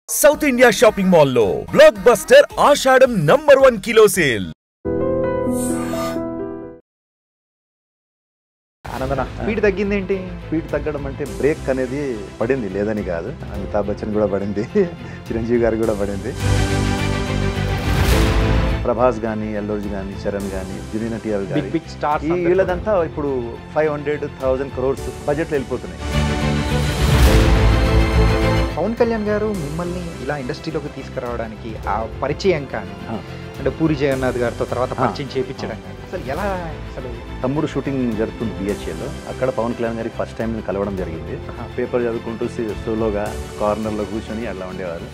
South India shopping mall లో block buster ఆషాఢం #1 kilo sale. ఆనందన speed తగ్గింది ఏంటి? స్పీడ్ తగ్గడం అంటే బ్రేక్ అనేది పడింది, లేదని కాదు. అమితాబ్ బచ్చన్ కూడా పడింది, చిరంజీవి గారు కూడా పడింది, ప్రభాస్ కానీ, అల్లు అర్జున్ కానీ, చరణ్ కానీ, జూనియర్ ఎన్టీఆర్ కానీ, బిగ్ స్టార్స్ వీళ్ళదంతా ఇప్పుడు 500,000 crores బడ్జెట్లో వెళ్ళిపోతున్నాయి. పవన్ కళ్యాణ్ గారు మిమ్మల్ని ఇలా ఇండస్ట్రీలోకి తీసుకురావడానికి ఆ పరిచయం కానీ, అంటే పూరి జగన్నాథ్ గారితో తర్వాత పరిచయం చేయించడం కానీ అసలు ఎలా? అసలు తమ్ముడు షూటింగ్ జరుగుతుంది బిహెచ్ఏలో. అక్కడ పవన్ కళ్యాణ్ గారికి ఫస్ట్ టైం కలవడం జరిగింది. పేపర్ చదువుకుంటూ సోలోగా కార్నర్లో కూర్చొని అలా ఉండేవారు.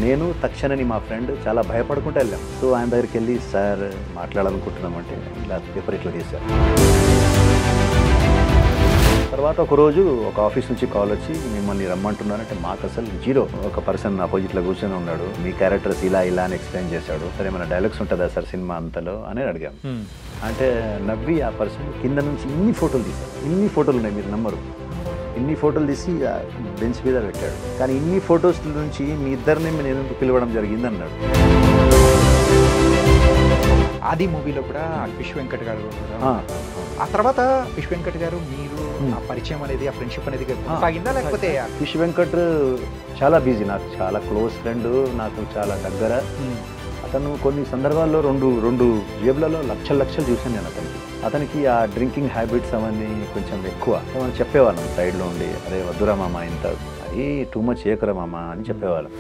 నేను తక్షణని మా ఫ్రెండ్ చాలా భయపడుకుంటూ వెళ్ళాం. సో ఆయన దగ్గరికి వెళ్ళి, సార్ మాట్లాడాలనుకుంటున్నామంటే ఇలా పేపర్ ఇట్లా తీశారు. తర్వాత ఒకరోజు ఒక ఆఫీస్ నుంచి కాల్ వచ్చి, మిమ్మల్ని రమ్మంటున్నారంటే మాకు అసలు జీరో. ఒక పర్సన్ ఆపోజిట్లో కూర్చొని ఉన్నాడు, మీ క్యారెక్టర్స్ ఇలా ఇలా అని ఎక్స్ప్లెయిన్ చేశాడు. సరే ఏమైనా డైలాగ్స్ ఉంటుందా సార్ సినిమా అంతలో అని అడిగాం. అంటే నవ్వి ఆ పర్సన్ కింద నుంచి ఇన్ని ఫోటోలు తీశారు. ఇన్ని ఫోటోలు ఉన్నాయి, మీరు నమ్మరు. ఇన్ని ఫోటోలు తీసి బెంచ్ మీద పెట్టాడు. కానీ ఇన్ని ఫొటోస్ నుంచి మీ ఇద్దరిని నేను పిలవడం జరిగింది అన్నాడు. ఆది మూవీలో కూడా ఫిష్ వెంకట్ గారు, ఆ తర్వాత ఫిష్ వెంకట్ గారు మీరు ఆ పరిచయం అనేది, ఆ ఫ్రెండ్షిప్ అనేది సాగిందా? లేకపోతే ఫిష్ వెంకట్ చాలా బిజీ, నాకు చాలా క్లోజ్ ఫ్రెండ్, నాకు చాలా దగ్గర. అతను కొన్ని సందర్భాల్లో రెండు జేబులలో లక్షలు చూశాను నేను అతనికి ఆ డ్రింకింగ్ హ్యాబిట్స్ అవన్నీ కొంచెం ఎక్కువ. మనం చెప్పేవాళ్ళం సైడ్లో ఉండి, అరే వద్దురా మామ, ఇంత అది టూ మచ్ చేయకురా మామ అని చెప్పేవాళ్ళం.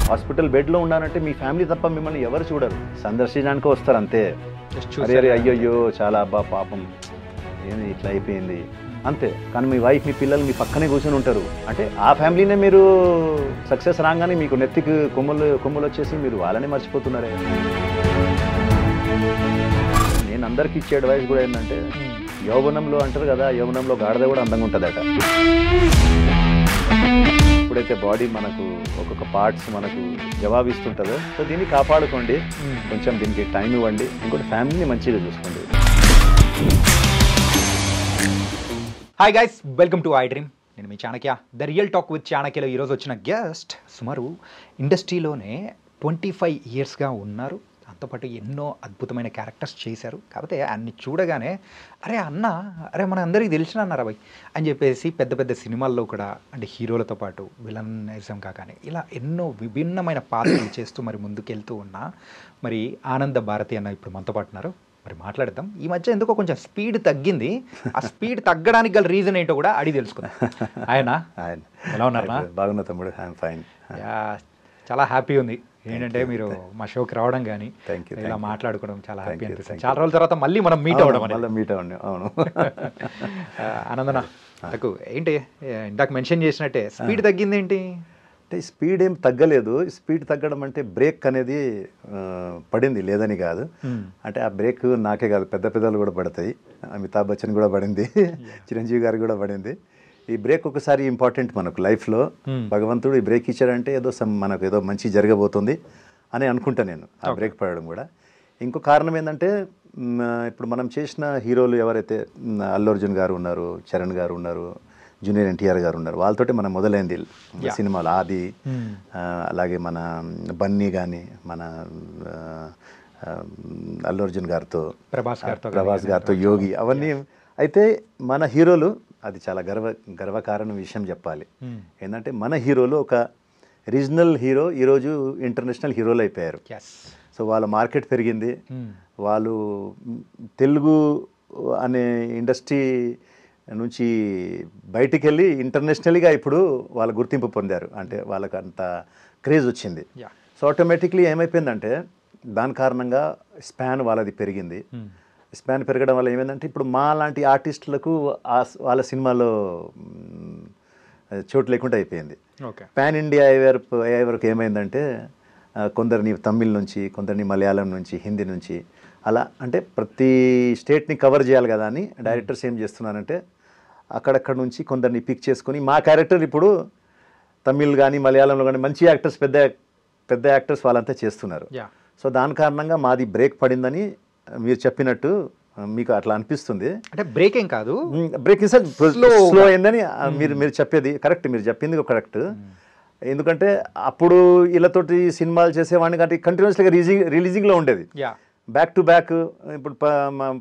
హాస్పిటల్ బెడ్లో ఉన్నానంటే మీ ఫ్యామిలీ తప్ప మిమ్మల్ని ఎవరు చూడరు, సందర్శించడానికి వస్తారు అంతే. అరే అయ్యయ్యో చాలా అబ్బా పాపం ఏంది ఇట్లా అయిపోయింది అంతే. కానీ మీ వైఫ్, మీ పిల్లలు మీ పక్కనే కూర్చొని ఉంటారు. అంటే ఆ ఫ్యామిలీనే మీరు సక్సెస్ రాగానే మీకు నెత్తికి కొమ్ములు వచ్చేసి మీరు వాళ్ళనే మర్చిపోతున్నారే. నేను అందరికి ఇచ్చే అడ్వైస్ కూడా ఏంటంటే, యౌవనంలో అంటారు కదా, యౌవనంలో గాడిద కూడా అందంగా ఉంటుందట. ఎప్పుడైతే బాడీ మనకు ఒక్కొక్క పార్ట్స్ మనకు జవాబిస్తుంటుందో, సో దీన్ని కాపాడుకోండి, కొంచెం దీనికి టైం ఇవ్వండి, ఇంకోటి ఫ్యామిలీని మంచిగా చూసుకోండి. Hi guys, welcome to I dream. నేను మీ Chanakya, the real talk with చాణక్యలో ఈరోజు వచ్చిన గెస్ట్ సుమారు ఇండస్ట్రీలోనే 25 yearsగా ఉన్నారు. దాంతోపాటు ఎన్నో అద్భుతమైన క్యారెక్టర్స్ చేశారు. కాకపోతే ఆయన్ని చూడగానే అరే అన్న, అరే మన అందరికీ తెలిసిన అన్నారా భయ్ అని చెప్పేసి పెద్ద పెద్ద సినిమాల్లో కూడా, అంటే హీరోలతో పాటు విలనిజం కాగానే ఇలా ఎన్నో విభిన్నమైన పాత్రలు చేస్తూ మరి ముందుకెళ్తూ ఉన్న మరి ఆనంద భారతి అన్న ఇప్పుడు మనతో పాటు ఉన్నారు. మరి మాట్లాడదాం. ఈ మధ్య ఎందుకో కొంచెం స్పీడ్ తగ్గింది. ఆ స్పీడ్ తగ్గడానికి గల రీజన్ ఏంటో కూడా అడిగి తెలుసుకుందాం. ఆయన ఎలా ఉన్నారా? బాగున్నా తమ్ముడు, ఐఎమ్ ఫైన్. చాలా హ్యాపీ ఉంది ఏంటంటే మీరు మా షోకి రావడం కానీ ఇలా మాట్లాడుకోవడం చాలా హ్యాపీ అనిపిస్తుంది. చాలా రోజుల తర్వాత మళ్ళీ మనం మీట్ అవ్వడం. అవును. ఆనందన నాకు ఏంటి ఇందాక మెన్షన్ చేసినట్టే స్పీడ్ తగ్గింది ఏంటి అంటే, స్పీడ్ ఏం తగ్గలేదు. స్పీడ్ తగ్గడం అంటే బ్రేక్ అనేది పడింది, లేదని కాదు. అంటే ఆ బ్రేక్ నాకే కాదు, పెద్దలు కూడా పడతాయి. అమితాబ్ బచ్చన్ కూడా పడింది, చిరంజీవి గారు కూడా పడింది. ఈ బ్రేక్ ఒకసారి ఇంపార్టెంట్ మనకు లైఫ్లో. భగవంతుడు ఈ బ్రేక్ ఇచ్చాడంటే ఏదో మనకు ఏదో మంచి జరగబోతుంది అని అనుకుంటా నేను, ఆ బ్రేక్ పడడం కూడా. ఇంకో కారణం ఏంటంటే, ఇప్పుడు మనం చేసిన హీరోలు ఎవరైతే అల్లు అర్జున్ గారు ఉన్నారు, చరణ్ గారు ఉన్నారు, జూనియర్ ఎన్టీఆర్ గారు ఉన్నారు, వాళ్ళతోటి మనం మొదలైంది సినిమాలు. ఆది, అలాగే మన బన్నీ కానీ, మన అల్లు అర్జున్ గారితో, ప్రభాస్ గారితో యోగి, అవన్నీ. అయితే మన హీరోలు, అది చాలా గర్వకారణం విషయం చెప్పాలి. ఏంటంటే మన హీరోలు ఒక రీజనల్ హీరో ఈరోజు ఇంటర్నేషనల్ హీరోలు అయిపోయారు. సో వాళ్ళ మార్కెట్ పెరిగింది. వాళ్ళు తెలుగు అనే ఇండస్ట్రీ నుంచి బయటికి వెళ్ళి ఇంటర్నేషనల్గా ఇప్పుడు వాళ్ళ గుర్తింపు పొందారు. అంటే వాళ్ళకి అంత క్రేజ్ వచ్చింది. సో ఆటోమేటిక్లీ ఏమైపోయిందంటే, దాని కారణంగా స్పాన్ వాళ్ళది పెరిగింది. స్పాన్ పెరగడం వల్ల ఏమైందంటే, ఇప్పుడు మా లాంటి ఆర్టిస్టులకు వాళ్ళ సినిమాలో చోటు లేకుండా అయిపోయింది. పాన్ ఇండియా అయ్యే వరకు ఏమైందంటే, కొందరిని తమిళ్ నుంచి, కొందరిని మలయాళం నుంచి, హిందీ నుంచి, అలా అంటే ప్రతి స్టేట్ని కవర్ చేయాలి కదా అని డైరెక్టర్స్ ఏం చేస్తున్నారంటే, అక్కడక్కడ నుంచి కొందరిని పిక్ చేసుకొని, మా క్యారెక్టర్ ఇప్పుడు తమిళ్ కానీ మలయాళంలో కానీ మంచి యాక్టర్స్, పెద్ద యాక్టర్స్ వాళ్ళంతా చేస్తున్నారు. సో దాని కారణంగా మాది బ్రేక్ పడిందని మీరు చెప్పినట్టు మీకు అట్లా అనిపిస్తుంది. అంటే బ్రేక్ ఏం కాదు, బ్రేక్ స్లో అయిందని మీరు చెప్పేది కరెక్ట్, మీరు చెప్పింది కరెక్ట్. ఎందుకంటే అప్పుడు వీళ్ళతోటి సినిమాలు చేసేవాడిని కాబట్టి కంటిన్యూస్గా రిలీజింగ్లో ఉండేది, బ్యాక్ టు బ్యాక్. ఇప్పుడు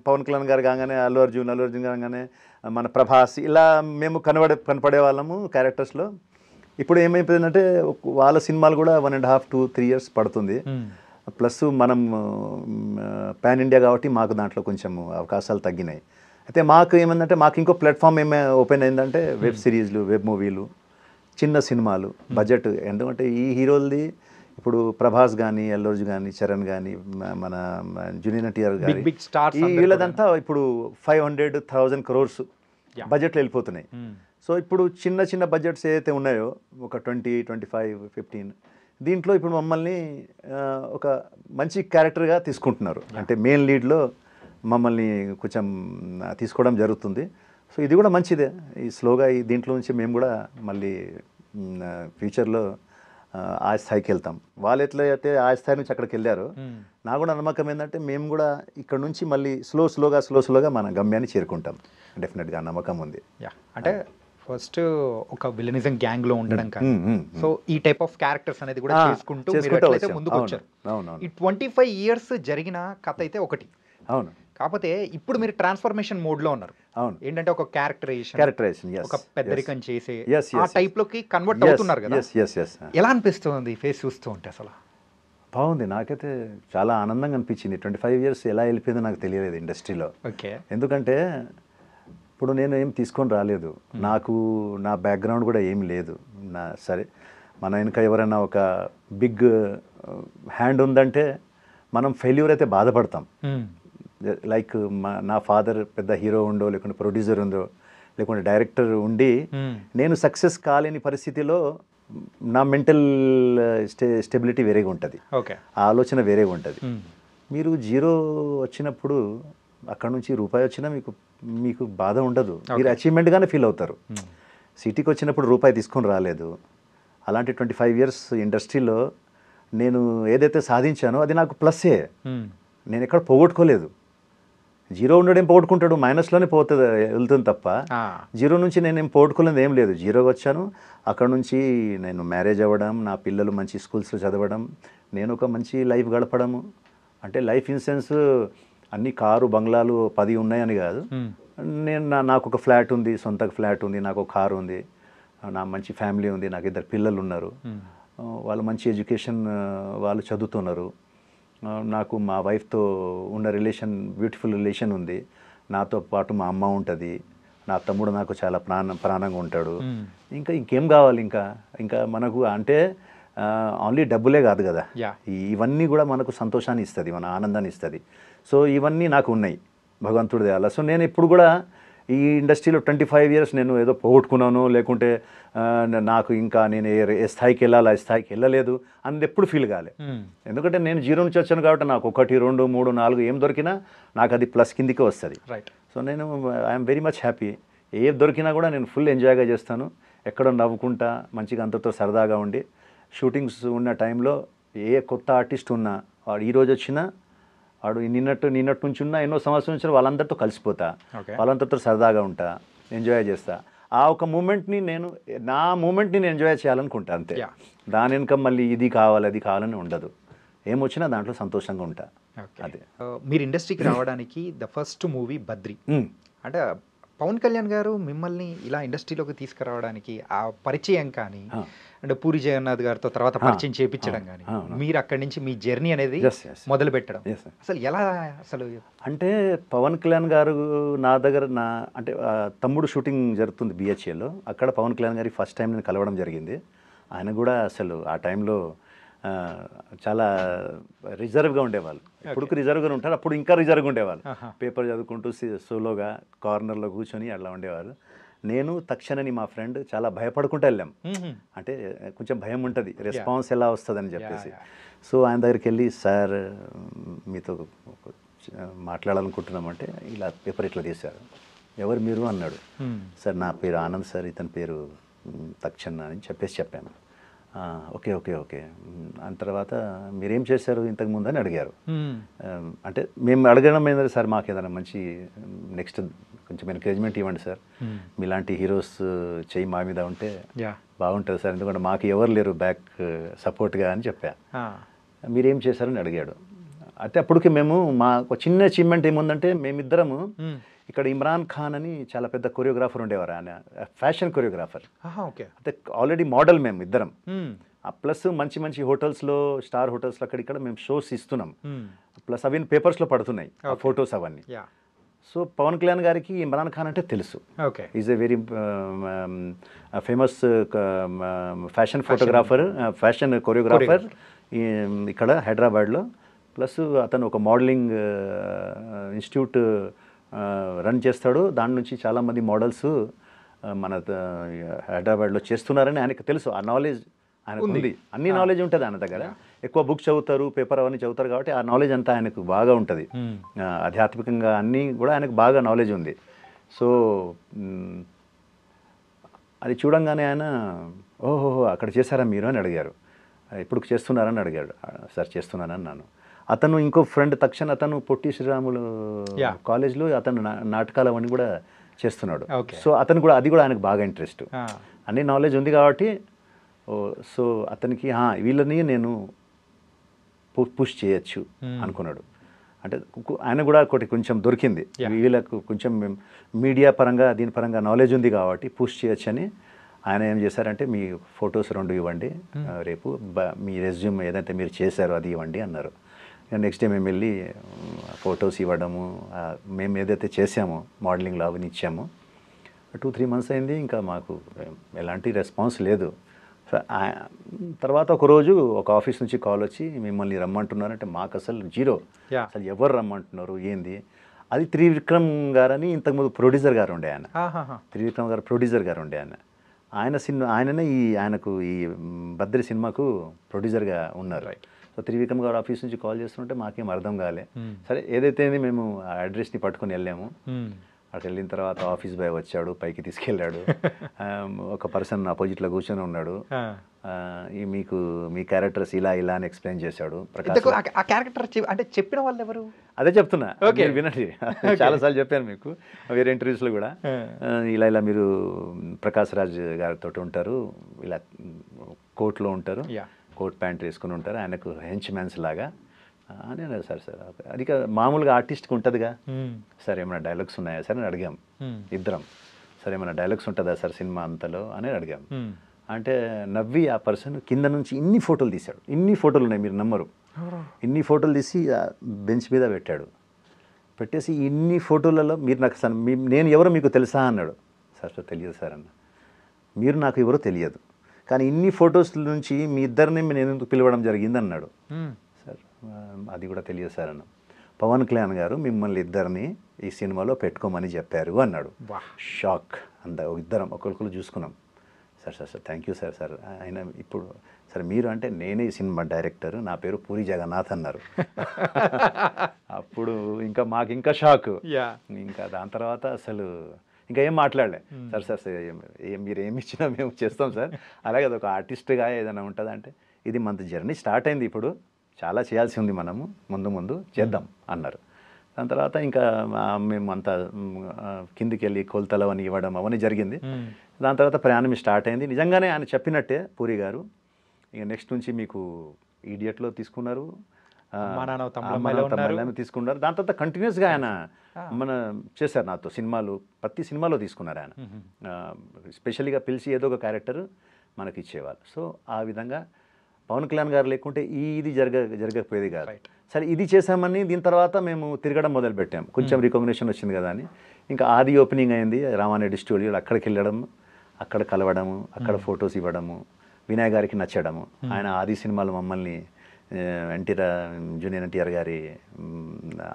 పవన్ కళ్యాణ్ గారు కాగానే అల్లు అర్జున్ కాగానే మన ప్రభాస్, ఇలా మేము కనపడే వాళ్ళము క్యారెక్టర్స్లో. ఇప్పుడు ఏమైపోయిందంటే వాళ్ళ సినిమాలు కూడా 1.5 to 3 years పడుతుంది. ప్లస్ మనం పాన్ ఇండియా కాబట్టి మాకు దాంట్లో కొంచెం అవకాశాలు తగ్గినాయి. అయితే మాకు ఏమైందంటే మాకు ఇంకో ప్లాట్ఫామ్ ఓపెన్ అయిందంటే వెబ్ సిరీస్లు, వెబ్ మూవీలు, చిన్న సినిమాలు, బడ్జెట్. ఎందుకంటే ఈ హీరోలది ఇప్పుడు ప్రభాస్ కానీ, అల్లు అర్జున్ కానీ, చరణ్ కానీ, మన జూనియర్ ఎన్టీఆర్ కానీ, వీళ్ళదంతా ఇప్పుడు 500,000 crores బడ్జెట్లు వెళ్ళిపోతున్నాయి. సో ఇప్పుడు చిన్న చిన్న బడ్జెట్స్ ఏదైతే ఉన్నాయో ఒక 20, 25, 15, దీంట్లో ఇప్పుడు మమ్మల్ని ఒక మంచి క్యారెక్టర్గా తీసుకుంటున్నారు. అంటే మెయిన్ లీడ్లో మమ్మల్ని కొంచెం తీసుకోవడం జరుగుతుంది. సో ఇది కూడా మంచిదే. ఈ స్లోగా ఈ దీంట్లో నుంచి మేము కూడా మళ్ళీ ఫ్యూచర్లో ఆ స్థాయికి వెళ్తాం. వాళ్ళు ఎట్లయితే ఆ స్థాయి నుంచి అక్కడికి వెళ్ళారో, నాకు కూడా నమ్మకం ఏంటంటే మేము కూడా ఇక్కడ నుంచి మళ్ళీ స్లోగా మన గమ్యాన్ని చేరుకుంటాం. డెఫినెట్గా నమ్మకం ఉంది. అంటే ఫస్ట్ ఒక విలనిజం గ్యాంగ్ లో ఉండడం కానీ, సో ఈ టైప్ ఆఫ్ క్యారెక్టర్స్ అనేది కూడా చేసుకుంటూ ముందుకు వచ్చారు. ఈ 25 years జరిగిన కథ అయితే ఒకటి. అవును. కాకపోతే ఇప్పుడు మీరు ట్రాన్స్ఫర్మేషన్ మోడ్ లో ఉన్నారు. అవును. ఏంటంటే ఒక క్యారెక్టరైజేషన్, ఒక పెద్దరికం చేసే ఆ టైప్ లోకి కన్వర్ట్ అవుతున్నారు కదా. ఎలా అనిపిస్తుంది ఫేస్ చూస్తూ ఉంటే? అసలు బాగుంది, నాకైతే చాలా ఆనందంగా అనిపించింది. 25 years ఎలా వెళ్ళిపోయిందో నాకు తెలియలేదు ఇండస్ట్రీలో. ఓకే. ఎందుకంటే ఇప్పుడు నేను ఏం తీసుకొని రాలేదు, నాకు నా బ్యాక్గ్రౌండ్ కూడా ఏమి లేదు. సరే మన వెనుక ఎవరైనా ఒక బిగ్ హ్యాండ్ ఉందంటే మనం ఫెయిల్యూర్ అయితే బాధపడతాం. లైక్ నా ఫాదర్ పెద్ద హీరో ఉండో, లేకుంటే ప్రొడ్యూసర్ ఉందో, లేకుంటే డైరెక్టర్ ఉండి నేను సక్సెస్ కాలేని పరిస్థితిలో నా మెంటల్ స్టెబిలిటీ వేరేగా ఉంటుంది, ఆ ఆలోచన వేరేగా ఉంటుంది. మీరు జీరో వచ్చినప్పుడు అక్కడ నుంచి రూపాయి వచ్చినా మీకు బాధ ఉండదు, మీరు అచీవ్మెంట్గానే ఫీల్ అవుతారు. సిటీకి వచ్చినప్పుడు రూపాయి తీసుకొని రాలేదు. అలాంటి 25 years ఇండస్ట్రీలో నేను ఏదైతే సాధించానో అది నాకు ప్లస్సే. నేను ఎక్కడ పోగొట్టుకోలేదు. జీరో ఉండడం పోగొట్టుకుంటాడు, మైనస్లోనే వెళ్తుంది తప్ప జీరో నుంచి నేనేం పోగొట్టుకోలేదు ఏం లేదు. జీరోకి వచ్చాను, అక్కడ నుంచి నేను మ్యారేజ్ అవ్వడం, నా పిల్లలు మంచి స్కూల్స్లో చదవడం, నేను ఒక మంచి లైఫ్ గడపడము. అంటే లైఫ్ ఇన్సూరెన్స్ అన్ని కారు బంగ్లాలు 10 ఉన్నాయని కాదు. నేను నాకు ఒక ఫ్లాట్ ఉంది, సొంత ఫ్లాట్ ఉంది, నాకు ఒక కారు ఉంది, నా మంచి ఫ్యామిలీ ఉంది, నాకు 2 పిల్లలు ఉన్నారు, వాళ్ళు మంచి ఎడ్యుకేషన్, వాళ్ళు చదువుతున్నారు. నాకు మా వైఫ్తో ఉన్న రిలేషన్ బ్యూటిఫుల్ రిలేషన్ ఉంది. నాతో పాటు మా అమ్మ ఉంటుంది, నా తమ్ముడు నాకు చాలా ప్రాణంగా ఉంటాడు. ఇంకేం కావాలి? ఇంకా మనకు అంటే ఓన్లీ డబ్బులే కాదు కదా, ఇవన్నీ కూడా మనకు సంతోషాన్ని ఇస్తుంది, మన ఆనందాన్ని ఇస్తుంది. సో ఇవన్నీ నాకు ఉన్నాయి భగవంతుడి దయ వల్ల. సో నేను ఇప్పుడు కూడా ఈ ఇండస్ట్రీలో 25 years నేను ఏదో పోగొట్టుకున్నాను, లేకుంటే నాకు ఇంకా నేను ఏ స్థాయికి వెళ్ళాలి ఆ స్థాయికి వెళ్ళలేదు అని ఎప్పుడు ఫీల్ కాలే. ఎందుకంటే నేను జీరో నుంచి వచ్చాను కాబట్టి నాకు 1, 2, 3, 4 ఏం దొరికినా నాకు అది ప్లస్ కిందికే వస్తుంది. సో నేను ఐఎమ్ వెరీ మచ్ హ్యాపీ. ఏ దొరికినా కూడా నేను ఫుల్ ఎంజాయ్గా చేస్తాను, ఎక్కడో నవ్వుకుంటా మంచిగా అంతతో సరదాగా ఉండి. షూటింగ్స్ ఉన్న టైంలో ఏ కొత్త ఆర్టిస్ట్ ఉన్నా, వాడు ఈరోజు వచ్చినా, వాడు నిన్నటి నుంచి ఉన్నా, ఎన్నో సంవత్సరాల నుంచి వాళ్ళందరితో కలిసిపోతా, వాళ్ళందరితో సరదాగా ఉంటా, ఎంజాయ్ చేస్తా. ఆ ఒక మూమెంట్ని నా మూమెంట్ని నేను ఎంజాయ్ చేయాలనుకుంటా అంతే. దాని వెనుక మళ్ళీ ఇది కావాలి అది కావాలని ఉండదు, ఏమొచ్చినా దాంట్లో సంతోషంగా ఉంటా. అదే మీరు ఇండస్ట్రీకి రావడానికి ద ఫస్ట్ మూవీ బద్రి. అంటే పవన్ కళ్యాణ్ గారు మిమ్మల్ని ఇలా ఇండస్ట్రీలోకి తీసుకురావడానికి ఆ పరిచయం కానీ, అంటే పూరి జగన్నాథ్ గారితో తర్వాత పరిచయం చేయించడం కానీ, మీరు అక్కడి నుంచి మీ జర్నీ అనేది మొదలు పెట్టడం అసలు ఎలా? అసలు అంటే పవన్ కళ్యాణ్ గారు నా దగ్గర అంటే తమ్ముడు షూటింగ్ జరుగుతుంది BHAలో, అక్కడ పవన్ కళ్యాణ్ గారి ఫస్ట్ టైం నేను కలవడం జరిగింది. ఆయన కూడా అసలు ఆ టైంలో చాలా రిజర్వ్గా ఉండేవాళ్ళు. ఇప్పుడు రిజర్వ్గా ఉంటారు, అప్పుడు ఇంకా రిజర్వ్గా ఉండేవాళ్ళు. పేపర్ చదువుకుంటూ సోలోగా కార్నర్లో కూర్చొని అట్లా ఉండేవారు. నేను తక్షణని మా ఫ్రెండ్ చాలా భయపడుకుంటూ వెళ్ళాం. అంటే కొంచెం భయం ఉంటుంది, రెస్పాన్స్ ఎలా వస్తుందని చెప్పేసి. సో ఆయన దగ్గరికి వెళ్ళి, సార్ మీతో మాట్లాడాలనుకుంటున్నామంటే ఇలా పేపర్ ఇట్లా తీశారు. ఎవరు మీరు అన్నాడు. సార్ నా పేరు ఆనంద్ సార్, ఇతని పేరు తక్షణ అని చెప్పాను. ఓకే ఓకే ఓకే అని తర్వాత మీరేం చేశారు ఇంతకుముందు అని అడిగారు. అంటే మేము అడగడం ఏంటంటే సార్ మాకు ఏదైనా మంచి నెక్స్ట్ కొంచెం ఎంకరేజ్మెంట్ ఇవ్వండి సార్, మీలాంటి హీరోస్ చెయ్యి మా మీద ఉంటే బాగుంటుంది సార్, ఎందుకంటే మాకు ఎవరు లేరు బ్యాక్ సపోర్ట్గా అని చెప్పా. మీరేం చేశారని అడిగాడు. అయితే అప్పటికి మేము మా ఒక చిన్న అచీవ్మెంట్ ఏముందంటే మేమిద్దరము ఇక్కడ ఇమ్రాన్ ఖాన్ అని చాలా పెద్ద కొరియోగ్రాఫర్ ఉండేవారు, ఆయన ఫ్యాషన్ కొరియోగ్రాఫర్. అయితే ఆల్రెడీ మోడల్ మేము ఇద్దరం. ప్లస్ మంచి మంచి హోటల్స్లో, స్టార్ హోటల్స్లో అక్కడిక్కడ మేము షోస్ ఇస్తున్నాం. ప్లస్ అవి పేపర్స్లో పడుతున్నాయి ఫొటోస్ అవన్నీ. సో పవన్ కళ్యాణ్ గారికి ఇమ్రాన్ ఖాన్ అంటే తెలుసు. Is a very famous fashion photographer, fashion choreographer ఇక్కడ హైదరాబాద్లో. ప్లస్ అతను ఒక మోడలింగ్ ఇన్స్టిట్యూట్ రన్ చేస్తాడు. దాని నుంచి చాలామంది మోడల్స్ మన హైదరాబాద్లో చేస్తున్నారని ఆయనకు తెలుసు. ఆ నాలెడ్జ్ ఆయనకు ఉంది, అన్ని నాలెడ్జ్ ఉంటుంది ఆయన దగ్గర. ఎక్కువ బుక్స్ చదువుతారు, పేపర్ అవన్నీ చదువుతారు కాబట్టి ఆ నాలెడ్జ్ అంతా ఆయనకు బాగా ఉంటుంది. ఆధ్యాత్మికంగా అన్నీ కూడా ఆయనకు బాగా నాలెడ్జ్ ఉంది. సో అది చూడంగానే ఆయన ఓహో అక్కడ చేశారా మీరు అని అడిగారు. ఇప్పుడు చేస్తున్నారని అడిగాడు. సార్ చేస్తున్నానని అన్నాను. అతను ఇంకో ఫ్రెండ్ తక్షణ అతను పొట్టి శ్రీరాములు కాలేజ్లో అతను నాటకాలు అవన్నీ కూడా చేస్తున్నాడు. సో అతను కూడా అది కూడా ఆయనకు బాగా ఇంట్రెస్ట్, అన్ని నాలెడ్జ్ ఉంది కాబట్టి సో అతనికి వీళ్ళని నేను పుష్ చేయొచ్చు అనుకున్నాడు. అంటే ఆయన కూడా ఒకటి కొంచెం దొరికింది, వీళ్ళకు కొంచెం మీడియా పరంగా దీని పరంగా నాలెడ్జ్ ఉంది కాబట్టి పుష్ చేయొచ్చు అని ఆయన ఏం చేశారంటే మీ ఫొటోస్ 2 ఇవ్వండి, రేపు మీ రెజ్యూమ్ ఏదైతే మీరు చేశారో అది ఇవ్వండి అన్నారు. నెక్స్ట్ డే మేము వెళ్ళి ఫొటోస్ ఇవ్వడము, మేము ఏదైతే చేసామో మోడలింగ్లో అవన్నీ ఇచ్చాము. 2-3 months అయింది, ఇంకా మాకు ఎలాంటి రెస్పాన్స్ లేదు. తర్వాత ఒకరోజు ఒక ఆఫీస్ నుంచి కాల్ వచ్చి మిమ్మల్ని రమ్మంటున్నారంటే మాకు అసలు జీరో, అసలు ఎవరు రమ్మంటున్నారు ఏంది. అది త్రివిక్రమ్ గారని ఇంతకుముందు ప్రొడ్యూసర్ గారు ఉండే ఆయన, త్రివిక్రమ్ గారు ప్రొడ్యూసర్ గారు ఉండే ఆయన సినిమా ఆయననే ఆయనకు ఈ బద్రి సినిమాకు ప్రొడ్యూసర్గా ఉన్నారు. సో త్రివిక్రమ్ గారు ఆఫీస్ నుంచి కాల్ చేస్తుంటే మాకేం అర్థం కాలే. సరే ఏదైతే మేము ఆ అడ్రస్ని పట్టుకొని వెళ్ళాము. అక్కడికి వెళ్ళిన తర్వాత ఆఫీస్ బాయ్ వచ్చాడు, పైకి తీసుకెళ్ళాడు. ఒక పర్సన్ ఆపోజిట్లో కూర్చొని ఉన్నాడు. మీకు మీ క్యారెక్టర్స్ ఇలా ఇలా అని ఎక్స్ప్లెయిన్ చేశాడు. ఆ క్యారెక్టర్ అంటే చెప్పిన వాళ్ళు ఎవరు? అదే చెప్తున్నా, వినండి. చాలాసార్లు చెప్పాను మీకు వేరే ఇంటర్వ్యూస్లో కూడా. ఇలా ఇలా మీరు ప్రకాష్ రాజ్ గారితో ఉంటారు, ఇలా కోర్టులో ఉంటారు, కోట్ ప్యాంట్ వేసుకుని ఉంటారు, ఆయనకు హెంచ్ మ్యాన్స్ లాగా అని అన్నారు. సార్ అది మామూలుగా ఆర్టిస్ట్కి ఉంటుందిగా సార్, ఏమైనా డైలాగ్స్ ఉన్నాయా సార్ అని అడిగాం ఇద్దరం. సార్ ఏమైనా డైలాగ్స్ ఉంటుందా సార్ సినిమా అంతలో అని అడిగాం. అంటే నవ్వి ఆ పర్సన్ కింద నుంచి ఇన్ని ఫోటోలు తీశాడు. ఇన్ని ఫోటోలు ఉన్నాయి, మీరు నమ్మరు. ఇన్ని ఫోటోలు తీసి బెంచ్ మీద పెట్టాడు. పెట్టేసి ఇన్ని ఫోటోలలో మీరు నాకు నేను ఎవరో మీకు తెలుసా అన్నాడు. సార్ తెలియదు సార్ అన్న. మీరు నాకు ఎవరో తెలియదు, కానీ ఇన్ని ఫొటోస్ నుంచి మీ ఇద్దరిని నేను ఎందుకు పిలవడం జరిగింది అన్నాడు. సార్ అది కూడా తెలియదు సార్ అన్న. పవన్ కళ్యాణ్ గారు మిమ్మల్ని ఇద్దరిని ఈ సినిమాలో పెట్టుకోమని చెప్పారు అన్నాడు. షాక్. ఇద్దరం ఒకరికొకరు చూసుకున్నాం. Sir thank you sir. ఆయన ఇప్పుడు సార్ మీరు అంటే నేనే ఈ సినిమా డైరెక్టర్, నా పేరు పూరి జగన్నాథ్ అన్నారు. అప్పుడు ఇంకా మాకు ఇంకా షాక్. ఇంకా దాని తర్వాత అసలు ఇంకా ఏం మాట్లాడలే. సార్ మీరు ఏమి ఇచ్చినా మేము చేస్తాం సార్, అలాగే అదొక ఆర్టిస్ట్గా ఏదైనా ఉంటుందంటే ఇది మన జర్నీ స్టార్ట్ అయింది, ఇప్పుడు చాలా చేయాల్సి ఉంది, మనము ముందు చేద్దాం అన్నారు. దాని తర్వాత ఇంకా మేము అంతా కిందికి వెళ్ళి కొలతలు అని ఇవ్వడం అవన్నీ జరిగింది. దాని తర్వాత ప్రయాణం స్టార్ట్ అయింది. నిజంగానే ఆయన చెప్పినట్టే పూరి గారు, ఇక నెక్స్ట్ నుంచి మీకు ఈడియట్లో తీసుకున్నారు, తీసుకున్నారు. దాని తర్వాత కంటిన్యూస్గా ఆయన చేశారు నాతో సినిమాలు, ప్రతి సినిమాలో తీసుకున్నారు ఆయన. స్పెషల్గా పిలిచి ఏదో ఒక క్యారెక్టర్ మనకి ఇచ్చేవాళ్ళు. సో ఆ విధంగా పవన్ కళ్యాణ్ గారు లేకుంటే ఇది జరగకపోయేది కాదు. సరే ఇది చేసామని దీని తర్వాత మేము తిరగడం మొదలుపెట్టాము. కొంచెం రికగ్నిషన్ వచ్చింది కదా అని ఇంకా ఆది ఓపెనింగ్ అయింది రామారెడ్డి స్టూడియోలో. అక్కడికి వెళ్ళడము, అక్కడ కలవడము, అక్కడ ఫొటోస్ ఇవ్వడము, వినయ్ గారికి నచ్చడము. ఆయన ఆది సినిమాలు మమ్మల్ని జూనియర్ ఎన్టీఆర్ గారి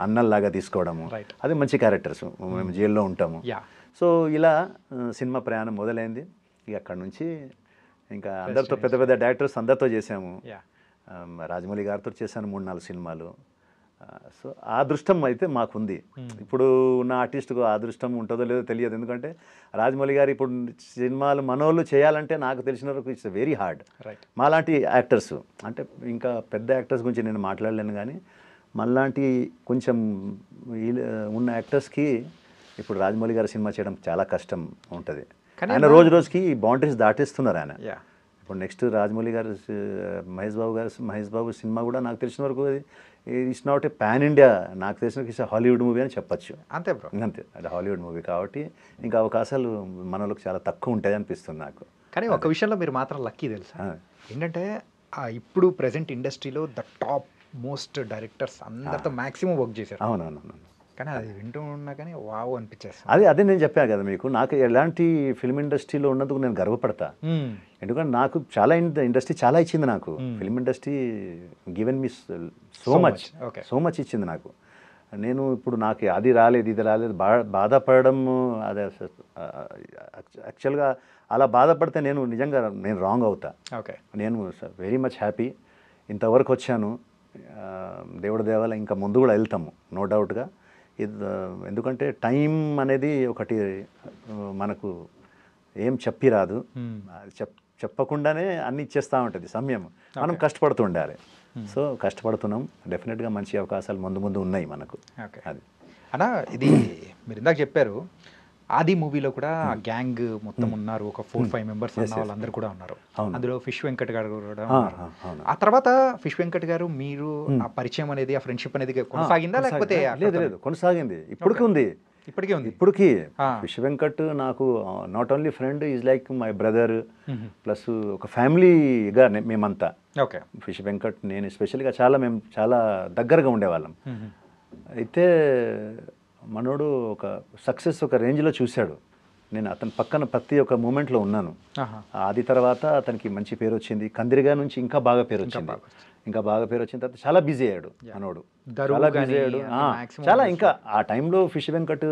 అన్నల్లాగా తీసుకోవడము, అది మంచి క్యారెక్టర్స్. మేము జైల్లో ఉంటాము. సో ఇలా సినిమా ప్రయాణం మొదలైంది. ఇక అక్కడ నుంచి ఇంకా అందరితో పెద్ద పెద్ద డైరెక్టర్స్ అందరితో చేసాము. రాజమౌళి గారితో చేశాను 3-4 సినిమాలు. సో ఆ అదృష్టం అయితే మాకుంది. ఇప్పుడు ఉన్న ఆర్టిస్ట్కు ఆ అదృష్టం ఉంటుందో లేదో తెలియదు. ఎందుకంటే రాజమౌళి గారు ఇప్పుడు సినిమాలు మనోళ్ళు చేయాలంటే నాకు తెలిసిన వరకు ఇట్స్ వెరీ హార్డ్. మాలాంటి యాక్టర్స్ అంటే ఇంకా పెద్ద యాక్టర్స్ గురించి నేను మాట్లాడలేను, కానీ మనలాంటి కొంచెం ఉన్న యాక్టర్స్కి ఇప్పుడు రాజమౌళి గారి సినిమా చేయడం చాలా కష్టం ఉంటుంది. ఆయన రోజు రోజుకి బౌండరీస్ దాటేస్తున్నారు ఆయన. ఇప్పుడు నెక్స్ట్ రాజమౌళి గారు మహేష్ బాబు సినిమా కూడా నాకు తెలిసిన వరకు it's not a pan India, నాకు తెలిసిన ఇట్స్ హాలీవుడ్ మూవీ అని చెప్పచ్చు. అంతే బ్రో, అంతే. అది హాలీవుడ్ మూవీ కాబట్టి ఇంకా అవకాశాలు మనలోకి చాలా తక్కువ ఉంటాయి అనిపిస్తుంది నాకు. కానీ ఒక విషయంలో మీరు మాత్రం లక్కీ తెలుసా, ఏంటంటే ఇప్పుడు ప్రజెంట్ ఇండస్ట్రీలో ద టాప్ మోస్ట్ డైరెక్టర్స్ అందరితో మ్యాక్సిమం వర్క్ చేశారు. అవునవును. కానీ అది వింటూ ఉన్నా కానీ వావ్ అనిపించేస్తుంది. అదే నేను చెప్పాను కదా మీకు, నాకు ఎలాంటి ఫిల్మ్ ఇండస్ట్రీలో ఉన్నందుకు నేను గర్వపడతా. ఎందుకంటే నాకు చాలా ఇండస్ట్రీ చాలా ఇచ్చింది నాకు. Film industry given me so much ఇచ్చింది నాకు. నేను ఇప్పుడు నాకు అది రాలేదు ఇది రాలేదు బాధపడడం, అదే యాక్చువల్గా అలా బాధపడితే నేను రాంగ్ అవుతా. నేను వెరీ మచ్ హ్యాపీ ఇంతవరకు వచ్చాను. దేవుడి దేవాల ఇంకా ముందు కూడా వెళ్తాము నో డౌట్గా. ఎందుకంటే టైం అనేది ఒకటి మనకు ఏం చెప్పి రాదు, చెప్పకుండానే అన్ని ఇచ్చేస్తూ ఉంటుంది సమయం. మనం కష్టపడుతూ ఉండాలి. సో కష్టపడుతున్నాం. డెఫినెట్గా మంచి అవకాశాలు ముందు ఉన్నాయి మనకు. అది అన్నా, ఇది మీరు ఇందాక చెప్పారు ఆది మూవీలో కూడా గ్యాంగ్ మొత్తం ఉన్నారు, ఒక 4-5 మెంబర్స్ వాళ్ళందరూ కూడా ఉన్నారు. అందులో ఫిష్ వెంకట్ గారు కూడా ఉన్నారు. ఆ తర్వాత ఫిష్ వెంకట్ గారు మీరు ఆ పరిచయం అనేది, ఆ ఫ్రెండ్షిప్ అనేది కొనసాగిందా లేకపోతే? లేదు, కొనసాగింది. ఇప్పటికీ ఉంది. ఇప్పటికీ ఫిష్ వెంకట్ నాకు not only friend, is like my brother plus ఒక ఫ్యామిలీగా మేమంతా. ఫిష్ వెంకట్ నేను ఎస్పెషల్గా మేము చాలా దగ్గరగా ఉండేవాళ్ళం. అయితే మనోడు ఒక సక్సెస్ ఒక రేంజ్లో చూశాడు. నేను అతని పక్కన ప్రతి ఒక్క మూమెంట్లో ఉన్నాను. అది తర్వాత అతనికి మంచి పేరు వచ్చింది. కందిరిగా నుంచి ఇంకా బాగా పేరు వచ్చింది. వచ్చిన తర్వాత చాలా బిజీ అయ్యాడు మనోడు, చాలా బిజీ అయ్యాడు. చాలా ఇంకా ఆ టైంలో ఫిష్ వెంకట్